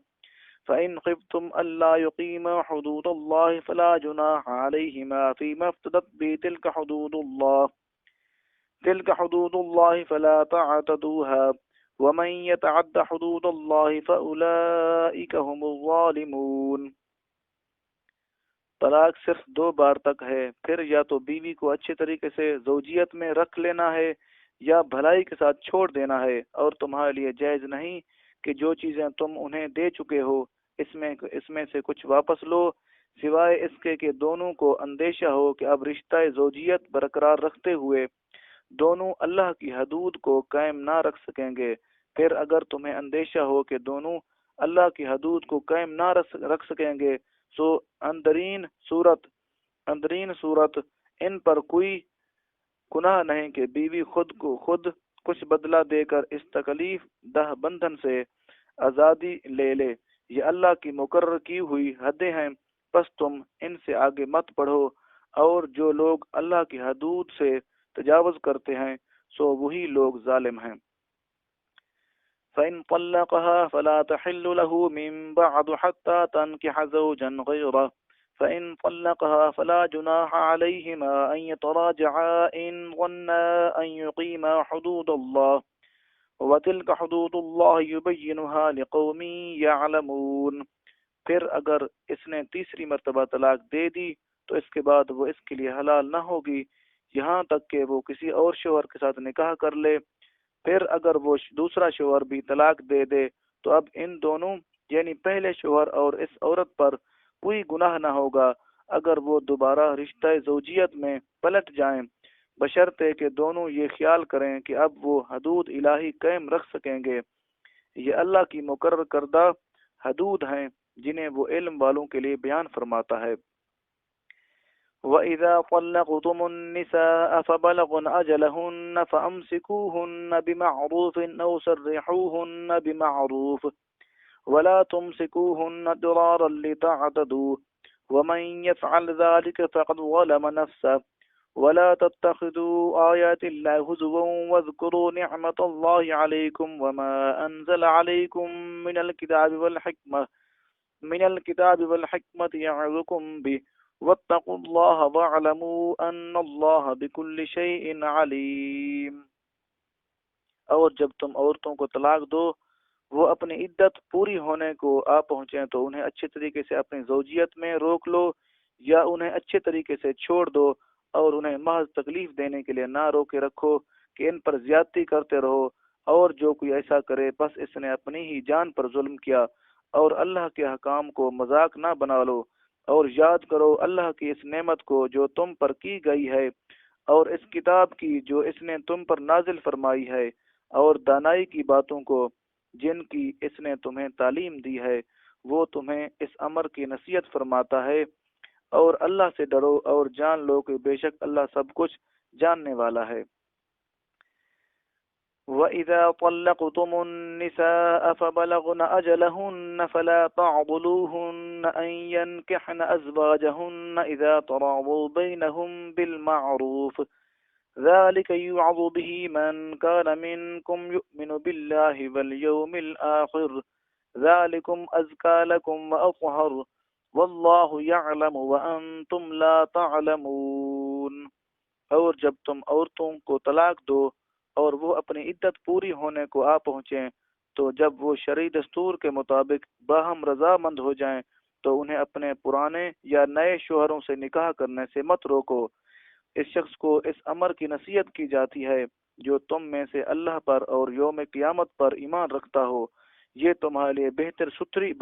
فإن خفتم ألا يقيما حدود الله فلا جناح عليهما فيما افتدت به تلك حدود الله فلا تعتدوها ومن يتعد حدود الله فأولئك هم الظالمون۔ طلاق صرف 2 بار تک ہے، پھر یا تو بیوی کو اچھے طریقے سے زوجیت میں رکھ لینا ہے یا بھلائی کے ساتھ چھوڑ دینا ہے، اور تمہارے لیے جائز نہیں کہ جو چیزیں تم انہیں دے چکے ہو اس میں سے کچھ واپس لو، سوائے اس کے کہ دونوں کو اندیشہ ہو کہ اب رشتہ زوجیت برقرار رکھتے ہوئے دونوں اللہ کی حدود کو قائم نہ رکھ سکیں گے۔ پھر اگر تمہیں اندیشہ ہو کہ دونوں اللہ کی حدود کو قائم نہ رکھ سکیں گے سو اندرین صورت ان پر کوئی گناہ نہیں کہ بیوی خود کو خود کچھ بدلہ دے کر اس تکلیف دہ بندھن سے آزادی لے لے۔ یہ اللہ کی مقرر کی ہوئی حدیں ہیں، پس تم ان سے آگے مت بڑھو، اور جو لوگ اللہ کی حدود سے تجاوز کرتے ہیں سو وہی لوگ ظالم ہیں۔ فإن طلقها فلا تحل له من بعد حتى تنكح زوجا غيره فإن طلقها فلا جناح عليهما أن يتراجعا إن ظنا أن يقيما حدود الله وَتِلْكَ حُدُودُ اللَّهِ يُبَيِّنُهَا لِقَوْمٍ يَعْلَمُونَ۔ پھر اگر اس نے تیسری مرتبہ طلاق دے دی تو اس کے بعد وہ اس کے لیے حلال نہ ہوگی یہاں تک کہ وہ کسی اور شوہر کے ساتھ نکاح کر لے۔ پھر اگر وہ دوسرا شوہر بھی طلاق دے دے تو اب ان دونوں یعنی پہلے شوہر اور اس عورت پر کوئی گناہ نہ ہوگا اگر وہ دوبارہ رشتہ زوجیت میں پلٹ جائیں، بشرطے کہ دونوں یہ خیال کریں کہ اب وہ حدود الہی قائم رکھ سکیں گے۔ یہ اللہ کی مقرر کردہ حدود ہیں جنہیں وہ علم والوں کے لیے بیان فرماتا ہے۔ وَإِذَا طَلَّقْتُمُ النِّسَاءَ فَبَلَغْنَ أَجَلَهُنَّ فَأَمْسِكُوهُنَّ بِمَعْرُوفٍ أَوْ سَرِّحُوهُنَّ بِمَعْرُوفٍ وَلَا تُمْسِكُوهُنَّ ضِرَارًا لِتَعْتَدُوا وَمَنْ يَفْعَلْ ذَلِكَ فَقَدْ ظَلَمَ نَفْسَهُ وَلَا تَتَّخِذُوا آيَاتِ اللَّهِ هُزُوًا وَاذْكُرُوا نِعْمَةَ اللَّهِ عَلَيْكُمْ وَمَا أَنزَلَ عَلَيْكُمْ من الكتاب والحكمة يعظكم به واتقوا الله واعلموا أن الله بكل شيء عليم۔ اور جب تم عورتوں کو طلاق دو وہ اپنی عدت پوری ہونے کو آ پہنچیں تو انہیں اچھے طریقے سے اپنی زوجیت میں روک لو یا انہیں اچھے طریقے سے چھوڑ دو اور انہیں محض تکلیف دینے کے لیے نہ روکے رکھو کہ ان پر زیادتی کرتے رہو، اور جو کوئی ایسا کرے بس اس نے اپنی ہی جان پر ظلم کیا، اور اللہ کے حکام کو مذاق نہ بنا لو، اور یاد کرو اللہ کی اس نعمت کو جو تم پر کی گئی ہے اور اس کتاب کی جو اس نے تم پر نازل فرمائی ہے اور دانائی کی باتوں کو جن کی اس نے تمہیں تعلیم دی ہے، وہ تمہیں اس امر کی نصیحت فرماتا ہے، اور اللہ سے ڈرو اور جان لو کہ بے شک اللہ سب کچھ جاننے والا ہے۔ وَإِذَا طَلَّقْتُمُ النِّسَاءَ فَبَلَغْنَ أَجَلَهُنَّ فَلَا تَعْضُلُوهُنَّ أَن يَنكِحْنَ أَزْوَاجَهُنَّ إِذَا تَرَاضَوْا بَيْنَهُم بِالْمَعْرُوفِ ذَلِكَ يُوعَظُ بِهِ مَن كَانَ مِنكُمْ يُؤْمِنُ بِاللَّهِ وَالْيَوْمِ الْآخِرِ ذَلِكُمْ أَزْكَىٰ لَكُمْ وَأَطْهَرُ وَاللَّهُ يَعْلَمُ وَأَنتُمْ لَا تَعْلَمُونَ۔ اور جب تم عورتوں کو طلاق دو اور وہ اپنی عدت پوری ہونے کو آ پہنچیں تو جب وہ شرعی دستور کے مطابق باہم رضامند ہو جائیں تو انہیں اپنے پرانے یا نئے شوہروں سے نکاح کرنے سے مت روکو۔ اس شخص کو اس امر کی نصیحت کی جاتی ہے جو تم میں سے اللہ پر اور یوم قیامت پر ایمان رکھتا ہو، یہ تمہارے لیے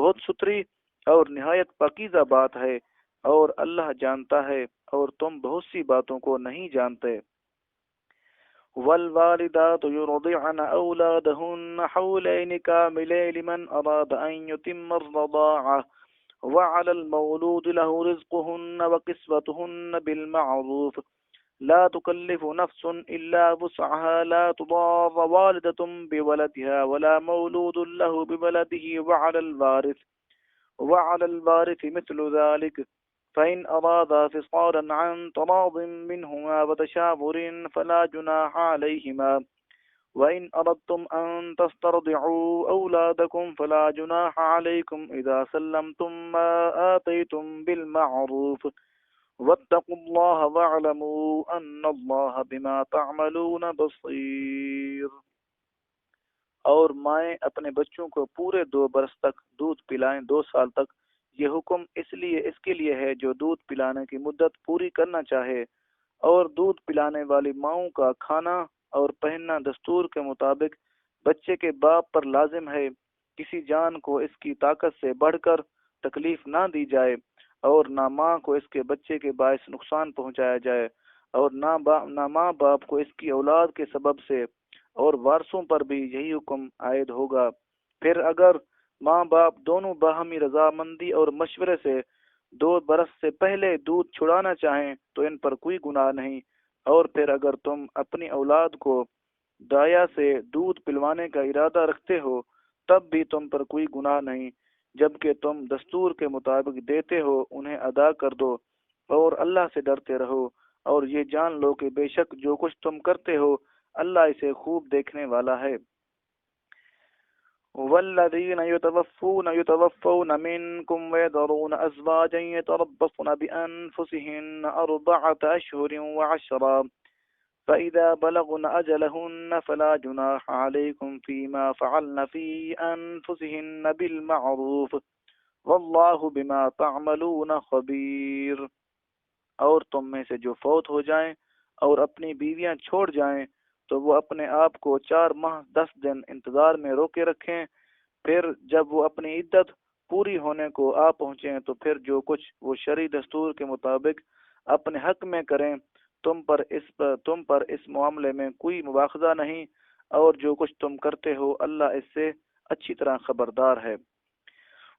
بہت ستھری اور نہایت پاکیزہ بات ہے، اور اللہ جانتا ہے اور تم بہت سی باتوں کو نہیں جانتے۔ والوالدات يرضعن أولادهن حولين كاملين لمن أراد أن يتم الرضاعة وعلى المولود له رزقهن وكسوتهن بالمعروف لا تكلف نفس إلا وسعها لا تضار والدة بولدها ولا مولود له بولده وعلى الوارث مثل ذلك فإن أرادا فصالا عن تراض منهما وتشاور فلا جناح عليهما وإن أردتم أن تسترضعوا أولادكم فلا جناح عليكم إذا سلمتم ما آتيتم بالمعروف واتقوا الله واعلموا أن الله بما تعملون بصير۔ اور مائیں اپنے بچوں کو پورے 2 برس تک دودھ پلائیں، 2 سال تک۔ یہ حکم اس کے لیے ہے جو دودھ پلانے کی مدت پوری کرنا چاہے، اور دودھ پلانے والی ماؤں کا کھانا اور پہننا دستور کے مطابق بچے کے باپ پر لازم ہے۔ کسی جان کو اس کی طاقت سے بڑھ کر تکلیف نہ دی جائے، اور نہ ماں کو اس کے بچے کے باعث نقصان پہنچایا جائے، اور نہ ماں باپ کو اس کی اولاد کے سبب سے، اور وارثوں پر بھی یہی حکم عائد ہوگا۔ پھر اگر ماں باپ دونوں باہمی رضامندی اور مشورے سے 2 برس سے پہلے دودھ چھڑانا چاہیں تو ان پر کوئی گناہ نہیں، اور پھر اگر تم اپنی اولاد کو دایا سے دودھ پلوانے کا ارادہ رکھتے ہو تب بھی تم پر کوئی گناہ نہیں، جبکہ تم دستور کے مطابق دیتے ہو انہیں ادا کر دو، اور اللہ سے ڈرتے رہو، اور یہ جان لو کہ بے شک جو کچھ تم کرتے ہو اللہ اسے خوب دیکھنے والا ہے۔ والذين يتوفون منكم ويذرون أزواجا يتربصن بأنفسهن 4 أشهر وعشرا فإذا بلغن أجلهن فلا جناح عليكم فيما فعلن في أنفسهن بالمعروف واللہ بما تعملون خبیر۔ اور تم میں سے جو فوت ہو جائیں اور اپنی بیویاں چھوڑ جائیں تو وہ اپنے آپ کو 4 ماہ 10 دن انتظار میں روکے رکھیں، پھر جب وہ اپنی عدت پوری ہونے کو آ پہنچیں تو پھر جو کچھ وہ شرعی دستور کے مطابق اپنے حق میں کریں تم پر اس معاملے میں کوئی مواخذہ نہیں، اور جو کچھ تم کرتے ہو اللہ اس سے اچھی طرح خبردار ہے۔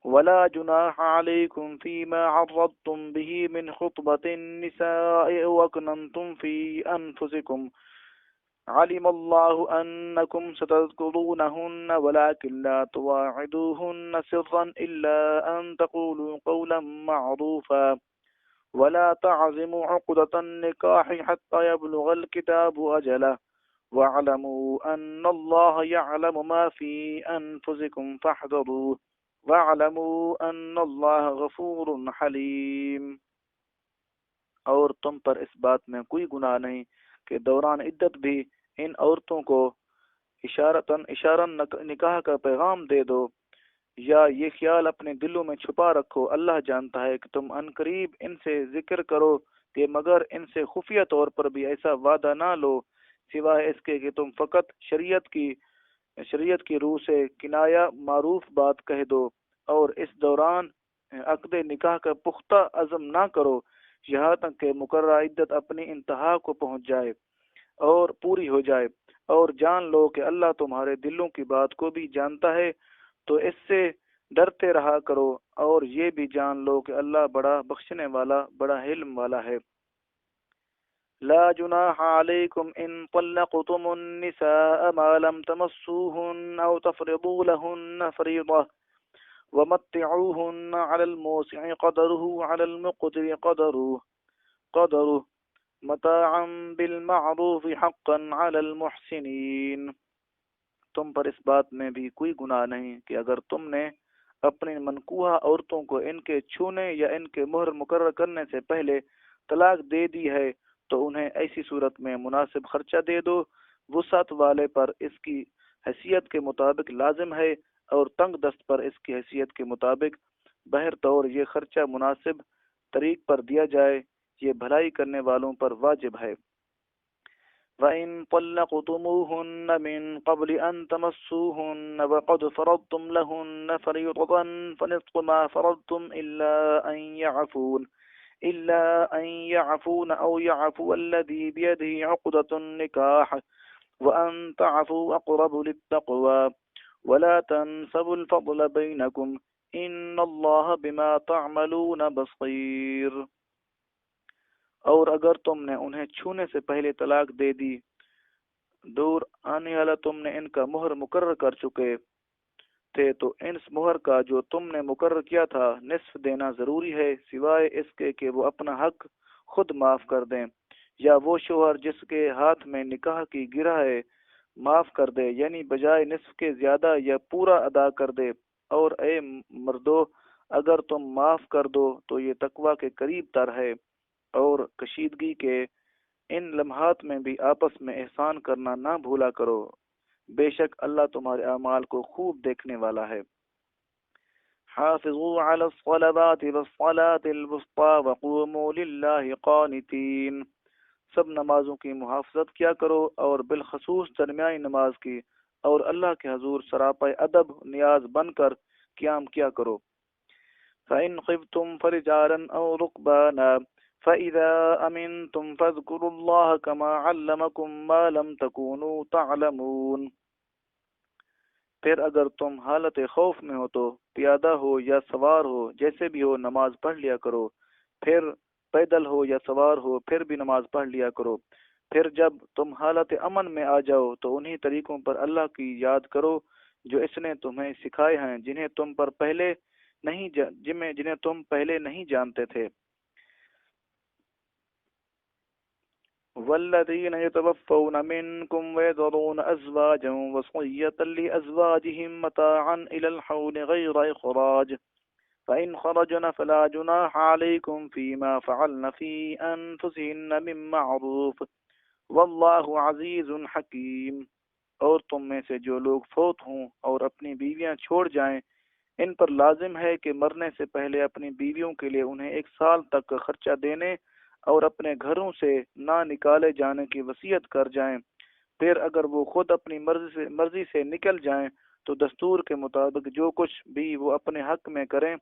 ولا جناح عليكم فيما عرضتم به من خطبة النساء وأكننتم في أنفسكم علم الله أنكم ستذكرونهن ولكن لا تواعدوهن سرا إلا أن تقولوا قولا معروفا ولا تعزموا عقدة النكاح حتى يبلغ الكتاب أجله واعلموا أن الله يعلم ما في أنفسكم فاحذروه وَاعْلَمُوا أَنَّ اللَّهَ غَفُورٌ حَلِيمٌ۔ اور تم پر اس بات میں کوئی گناہ نہیں کہ دوران عدت بھی ان عورتوں کو اشارتاً نکاح کا پیغام دے دو، یا یہ خیال اپنے دلوں میں چھپا رکھو، اللہ جانتا ہے کہ تم عنقریب ان سے ذکر کرو کہ مگر ان سے خفیہ طور پر بھی ایسا وعدہ نہ لو سوائے اس کے کہ تم فقط شریعت کی روح سے کنایا معروف بات کہہ دو، اور اس دوران عقد نکاح کا پختہ عزم نہ کرو یہاں تک کہ مقررہ عدت اپنی انتہا کو پہنچ جائے اور پوری ہو جائے، اور جان لو کہ اللہ تمہارے دلوں کی بات کو بھی جانتا ہے، تو اس سے ڈرتے رہا کرو، اور یہ بھی جان لو کہ اللہ بڑا بخشنے والا بڑا علم والا ہے۔ لا جناح عليكم إن طلقتم النساء ما لم تمسوهن أو تفرضوا لهن فريضة ومتعوهن على الموسع قدره وعلى المقتر قدره متاعا بالمعروف حقا على المحسنين۔ تم پر اس بات میں بھی کوئی گناہ نہیں کہ اگر تم نے اپنی منکوحہ عورتوں کو ان کے چھونے یا ان کے مہر مقرر کرنے سے پہلے طلاق دے دی ہے تو انہیں ایسی صورت میں مناسب خرچہ دے دو، وسعت والے پر اس کی حیثیت کے مطابق لازم ہے اور تنگ دست پر اس کی حیثیت کے مطابق بہر طور یہ خرچہ مناسب طریق پر دیا جائے، یہ بھلائی کرنے والوں پر واجب ہے۔ وَإِن طَلَّقْتُمُوهُنَّ مِن قَبْلِ أَن تَمَسُّوهُنَّ وَقَدْ فَرَضْتُمْ لَهُنَّ فَرِيضَةً فَنِصْفُ مَا فَرَضْتُمْ إِلَّا أَن يَعْفُونَ أَوْ يَعْفُوَ الَّذِي بِيَدِهِ عُقْدَةُ النِّكَاحِ وَأَن تَعْفُوا أَقْرَبُ لِلتَّقْوَى وَلَا تَنسَوُا الْفَضْلَ بَيْنَكُمْ إِنَّ اللَّهَ بِمَا تَعْمَلُونَ بَصِيرٌ۔ اور اگر تم نے انہیں چھونے سے پہلے طلاق دے دی، دور آنے والا تم نے ان کا مہر مقرر کر چکے تھے، تو اس مہر کا جو تم نے مقرر کیا تھا نصف دینا ضروری ہے، سوائے اس کے کہ وہ اپنا حق خود معاف کر دیں، یا وہ شوہر جس کے ہاتھ میں نکاح کی گرہ ہے معاف کر دے، یعنی بجائے نصف کے زیادہ یا پورا ادا کر دے۔ اور اے مردو، اگر تم معاف کر دو تو یہ تقوی کے قریب تر ہے، اور کشیدگی کے ان لمحات میں بھی آپس میں احسان کرنا نہ بھولا کرو، بے شک اللہ تمہارے اعمال کو خوب دیکھنے والا ہے۔ حافظوا علی الصلوات والصلاة الوسطى وقوموا للہ قانتین۔ سب نمازوں کی محافظت کیا کرو، اور بالخصوص درمیانی نماز کی، اور اللہ کے حضور سراپا ادب نیاز بن کر قیام کیا کرو۔ فَإِنْ خِفْتُمْ فَرِجَالًا أَوْ رُكْبَانًا فَإِذَا أَمِنْتُمْ فَاذْكُرُوا اللَّهَ كَمَا عَلَّمَكُمْ مَا لَمْ تَكُونُوا تَعْلَمُونَ۔ پھر اگر تم حالت خوف میں ہو تو پیادہ ہو یا سوار ہو، جیسے بھی ہو نماز پڑھ لیا کرو، پھر پیدل ہو یا سوار ہو پھر بھی نماز پڑھ لیا کرو۔ پھر جب تم حالت امن میں آ جاؤ تو انہی طریقوں پر اللہ کی یاد کرو جو اس نے تمہیں سکھائے ہیں، جنہیں تم پہلے نہیں جانتے تھے۔ والذين يتوفون منكم ويذرون أزواجا وصية لأزواجهم متاعا إلى الحول غير إخراج فإن خرجن فلا جناح عليكم فيما فعلن في أنفسهن من معروف واللہ عزیز حکیم۔ اور تم میں سے جو لوگ فوت ہوں اور اپنی بیویاں چھوڑ جائیں، ان پر لازم ہے کہ مرنے سے پہلے اپنی بیویوں کے لیے انہیں 1 سال تک کا خرچہ دینے اور اپنے گھروں سے نہ نکالے جانے کی وصیت کر جائیں۔ پھر اگر وہ خود اپنی مرضی سے نکل جائیں تو دستور کے مطابق جو کچھ بھی وہ اپنے حق میں کریں،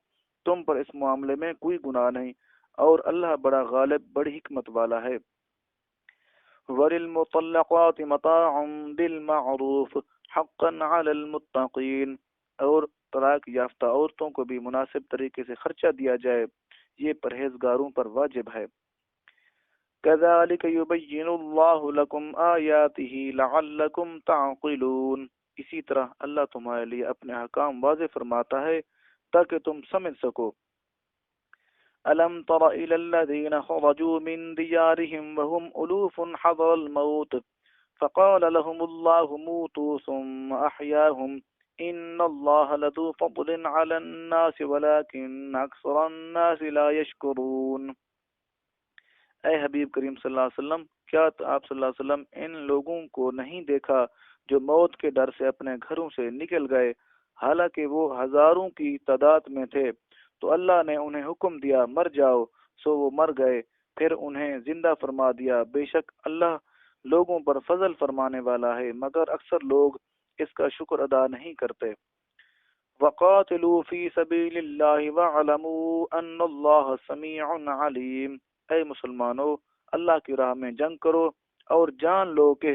تم پر اس معاملے میں کوئی گناہ نہیں، اور اللہ بڑا غالب بڑی حکمت والا ہے۔ وَلِلْمُطَلَّقَاتِ مَتَاعٌ بِالْمَعْرُوفِ حَقًّا عَلَى الْمُتَّقِينَ، اور طلاق یافتہ عورتوں کو بھی مناسب طریقے سے خرچہ دیا جائے، یہ پرہیزگاروں پر واجب ہے۔ كَذَلِكَ يُبَيِّنُ اللَّهُ لَكُمْ آيَاتِهِ لَعَلَّكُمْ تَعْقِلُونَ، اسی طرح اللہ تمہارے لیے اپنے احکام واضح فرماتا ہے تاکہ تم سمجھ سکو۔ أَلَمْ تَرَ إِلَى الَّذِينَ خَرَجُوا مِنْ دِيَارِهِمْ وَهُمْ أُلُوفٌ حَذَرَ الْمَوْتِ فَقَالَ لَهُمُ اللَّهُ مُوتُوا ثُمَّ أَحْيَاهُمْ إِنَّ اللَّهَ لَذُو فَضْلٍ عَلَى النَّاسِ وَلَكِنَّ أَكْثَرَ النَّاسِ لَا يَشْكُرُونَ۔ اے حبیب کریم صلی اللہ علیہ وسلم، کیا آپ صلی اللہ علیہ وسلم ان لوگوں کو نہیں دیکھا جو موت کے ڈر سے اپنے گھروں سے نکل گئے، حالانکہ وہ ہزاروں کی تعداد میں تھے، تو اللہ نے انہیں حکم دیا مر جاؤ، سو وہ مر گئے، پھر انہیں زندہ فرما دیا۔ بے شک اللہ لوگوں پر فضل فرمانے والا ہے، مگر اکثر لوگ اس کا شکر ادا نہیں کرتے۔ وَقَاتِلُوا فِي سَبِيلِ اللَّهِ وَاعْلَمُوا أَنَّ اللَّهَ سَمِيعٌ عَلِيمٌ، اے مسلمانوں اللہ کی راہ میں جنگ کرو اور جان لو کہ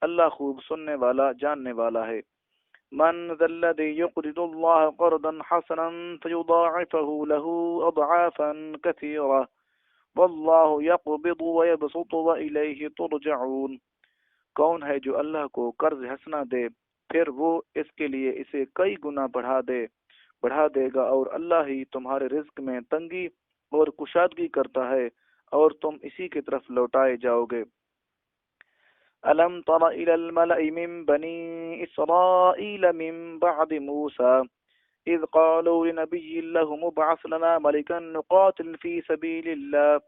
اللہ خوب سننے والا جاننے والا ہے۔ من ذا الذي يقرض الله قرضا حسنا فيضاعفه له اضعافا كثيرة والله يقبض ويبسط وإليه ترجعون، کون ہے جو اللہ کو قرض حسنا دے پھر وہ اس کے لیے اسے کئی گنا بڑھا دے گا، اور اللہ ہی تمہارے رزق میں تنگی اور کشادگی کرتا ہے، اور تم اسی کی طرف لوٹائے جاؤ گے۔ أَلَمْ تَرَ إِلَى الْمَلَإِ مِنْ بَنِي إِسْرَائِيلَ مِنْ بَعْدِ مُوسَى إِذْ قَالُوا لِنَبِيٍّ لَهُمُ ابْعَثْ لَنَا مَلِكًا نُقَاتِلْ فِي سَبِيلِ اللَّهِ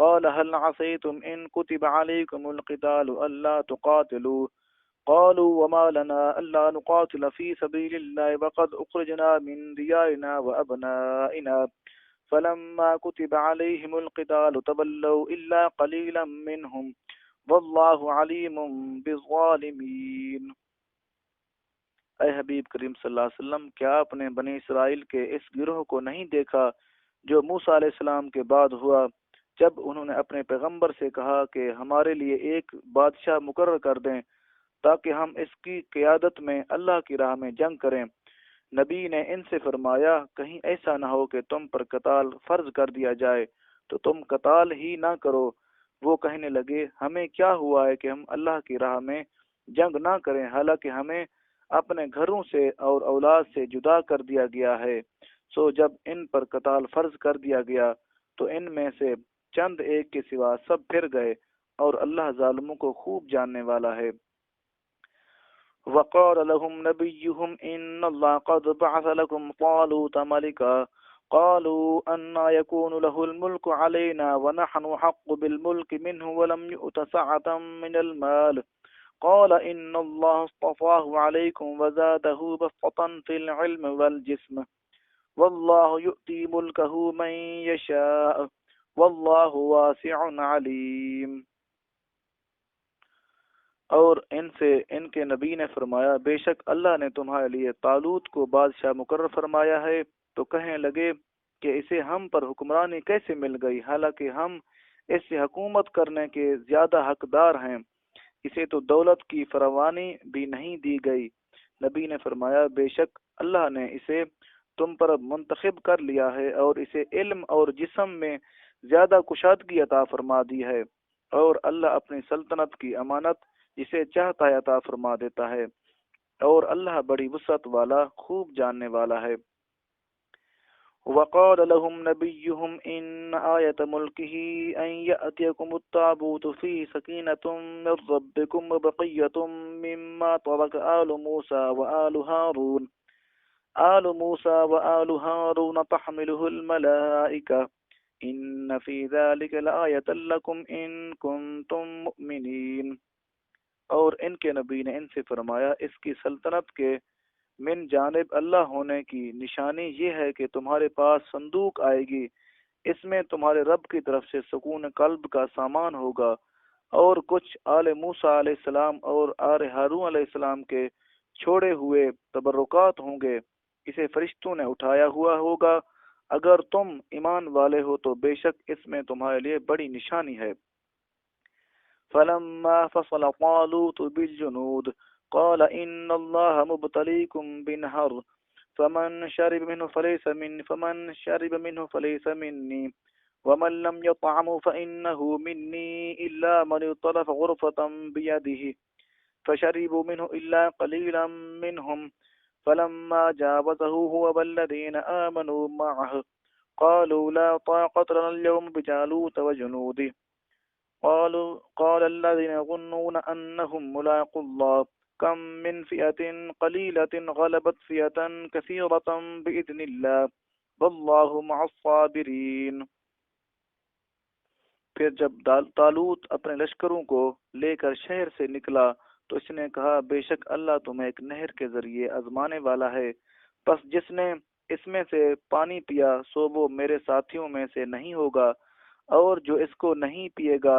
قَالَ هَلْ عَصَيْتُمْ إِنْ كُتِبَ عَلَيْكُمُ الْقِتَالُ أَلَّا تُقَاتِلُوا قَالُوا وَمَا لَنَا أَلَّا نُقَاتِلَ فِي سَبِيلِ اللَّهِ وَقَدْ أُخْرِجْنَا مِنْ دِيَارِنَا وَأَبْنَائِنَا فَلَمَّا كُتِبَ عَلَيْهِمُ الْقِتَالُ تَوَلَّوْا إِلَّا قَلِيلًا مِّنْهُمْ واللہ علیم بالظالمین۔ اے حبیب کریم صلی اللہ علیہ وسلم، کیا آپ نے بنی اسرائیل کے اس گروہ کو نہیں دیکھا جو موسیٰ علیہ السلام کے بعد ہوا، جب انہوں نے اپنے پیغمبر سے کہا کہ ہمارے لیے ایک بادشاہ مقرر کر دیں تاکہ ہم اس کی قیادت میں اللہ کی راہ میں جنگ کریں۔ نبی نے ان سے فرمایا کہیں ایسا نہ ہو کہ تم پر قتال فرض کر دیا جائے تو تم قتال ہی نہ کرو۔ وہ کہنے لگے ہمیں کیا ہوا ہے کہ ہم اللہ کی راہ میں جنگ نہ کریں، حالانکہ ہمیں اپنے گھروں سے اور اولاد سے جدا کر دیا گیا ہے۔ سو جب ان پر قتال فرض کر دیا گیا تو ان میں سے چند ایک کے سوا سب پھر گئے، اور اللہ ظالموں کو خوب جاننے والا ہے۔ وقال لهم نبيهم إن الله قد بعث لكم طالوت ملكا قالوا أنا يكون له الملك علينا ونحن حق بالملك منه ولم يؤت سعة من المال قال إن الله اصطفاه عليكم وزاده بسطة في العلم والجسم والله يؤتي ملكه من يشاء والله واسع عليم۔ اور ان کے نبی نے فرمایا بے شک اللہ نے تمہارے لیے طالوت کو بادشاہ مقرر فرمایا ہے، تو کہنے لگے کہ اسے ہم پر حکمرانی کیسے مل گئی، حالانکہ ہم اس سے حکومت کرنے کے زیادہ حقدار ہیں، اسے تو دولت کی فراوانی بھی نہیں دی گئی۔ نبی نے فرمایا بے شک اللہ نے اسے تم پر منتخب کر لیا ہے اور اسے علم اور جسم میں زیادہ کشادگی عطا فرما دی ہے، اور اللہ اپنی سلطنت کی امانت جسے چاہتا ہے عطا فرما دیتا ہے، اور اللہ بڑی وسعت والا خوب جاننے والا ہے۔ وقال لهم نبيهم إن آية ملكه أن يأتيكم التابوت فيه سكينة من ربكم وبقية مما ترك آل موسى وآل هارون تحمله الملائكة إن في ذلك لآية لكم إن كنتم مؤمنين۔ اور ان کے نبی نے ان سے فرمایا، اس کی سلطنت کے من جانب اللہ ہونے کی نشانی یہ ہے کہ تمہارے پاس صندوق آئے گی، اس میں تمہارے رب کی طرف سے سکون قلب کا سامان ہوگا، اور کچھ آل موسیٰ علیہ السلام اور آل ہارون علیہ السلام کے چھوڑے ہوئے تبرکات ہوں گے، اسے فرشتوں نے اٹھایا ہوا ہوگا۔ اگر تم ایمان والے ہو تو بے شک اس میں تمہارے لیے بڑی نشانی ہے۔ فلما فصل طالوت بالجنود قال إن الله مبتليكم بنهر فمن شرب منه فليس مني ومن لم يطعمه فإنه مني إلا من اغترف غرفة بيده فشربوا منه إلا قليلا منهم فلما جاوزه هو والذين آمنوا معه قالوا لا طاقة لنا اليوم بجالوت وجنوده قال الذين يظنون أنهم ملاقو الله كم من فئة قليلة غلبت فئة كثيرة بإذن الله والله مع الصابرين۔ پھر جب طالوت اپنے لشکروں کو لے کر شہر سے نکلا تو اس نے کہا، بے شک اللہ تمہیں ایک نہر کے ذریعے آزمانے والا ہے، پس جس نے اس میں سے پانی پیا سو وہ میرے ساتھیوں میں سے نہیں ہوگا، اور جو اس کو نہیں پیے گا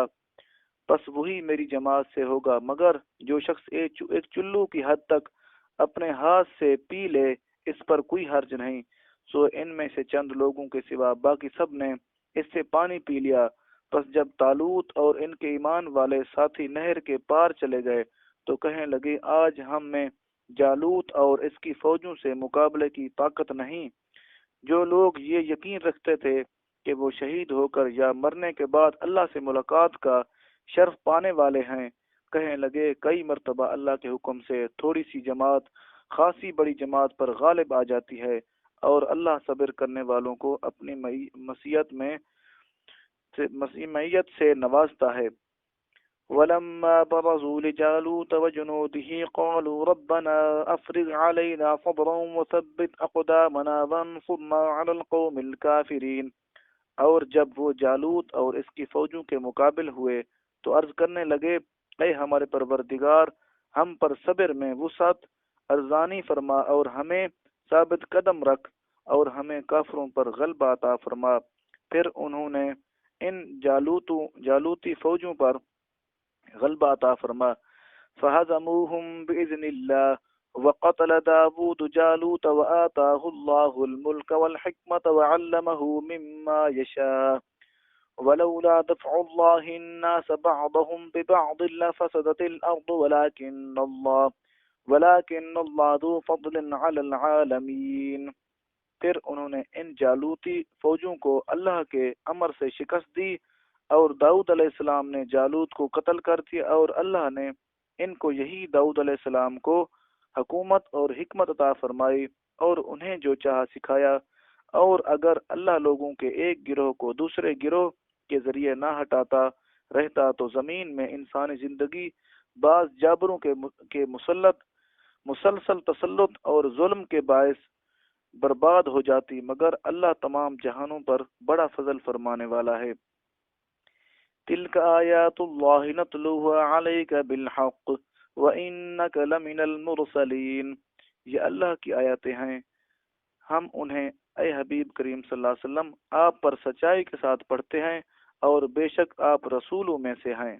پس وہی میری جماعت سے ہوگا، مگر جو شخص ایک چلو کی حد تک اپنے ہاتھ سے پی لے اس پر کوئی حرج نہیں۔ سو ان میں سے چند لوگوں کے سوا باقی سب نے اس سے پانی پی لیا۔ پس جب طالوت اور ان کے ایمان والے ساتھی نہر کے پار چلے گئے تو کہنے لگے، آج ہم میں جالوت اور اس کی فوجوں سے مقابلے کی طاقت نہیں۔ جو لوگ یہ یقین رکھتے تھے کہ وہ شہید ہو کر یا مرنے کے بعد اللہ سے ملاقات کا شرف پانے والے ہیں، کہنے لگے، کئی مرتبہ اللہ کے حکم سے تھوڑی سی جماعت خاصی بڑی جماعت پر غالب آ جاتی ہے، اور اللہ صبر کرنے والوں کو اپنی معیت سے نوازتا ہے۔ وَلَمَّا بَرَزُوا لِجَالُوتَ وَجُنُودِهِ قَالُوا رَبَّنَا أَفْرِغْ عَلَيْنَا صَبْرًا وَثَبِّتْ أَقْدَامَنَا وَانصُرْنَا عَلَى الْقَوْمِ الْكَافِرِينَ۔ اور جب وہ جالوت اور اس کی فوجوں کے مقابل ہوئے تو عرض کرنے لگے، اے ہمارے پروردگار، ہم پر صبر میں وسعت ارزانی فرما اور ہمیں ثابت قدم رکھ اور ہمیں کافروں پر غلبہ عطا فرما۔ پھر انہوں نے ان جالوتی فوجوں پر غلبہ عطا فرما۔ فَهَزَمُوهُمْ بِإِذْنِ اللَّهِ وَقَتَلَ دَاوُودُ جَالُوتَ وَآتَاهُ اللَّهُ الْمُلْكَ وَالْحِكْمَةَ وَعَلَّمَهُ مِمَّا يَشَاءُ وَلَوْلَا دَفْعُ اللَّهِ النَّاسَ بَعْضَهُمْ بِبَعْضٍ لَفَسَدَتِ الْأَرْضُ وَلَكِنَّ اللَّهَ ذُو فَضْلٍ عَلَى الْعَالَمِينَ۔ پھر انہوں نے ان جالوتی فوجوں کو اللہ کے امر سے شکست دی، اور داؤد علیہ السلام نے جالوت کو قتل کر دیا، اور اللہ نے ان کو یہی داؤد علیہ السلام کو حکومت اور حکمت عطا فرمائی اور انہیں جو چاہا سکھایا۔ اور اگر اللہ لوگوں کے ایک گروہ کو دوسرے گروہ کے ذریعے نہ ہٹاتا رہتا تو زمین میں انسانی زندگی بعض جابروں کے مسلسل تسلط اور ظلم کے باعث برباد ہو جاتی، مگر اللہ تمام جہانوں پر بڑا فضل فرمانے والا ہے۔ تلک آیات اللہ نتلوها علیک بالحق وانک لمن المرسلین۔ یہ اللہ کی آیاتیں ہیں، ہم انہیں اے حبیب کریم صلی اللہ علیہ وسلم آپ پر سچائی کے ساتھ پڑھتے ہیں، اور بے شک آپ رسولوں میں سے ہیں۔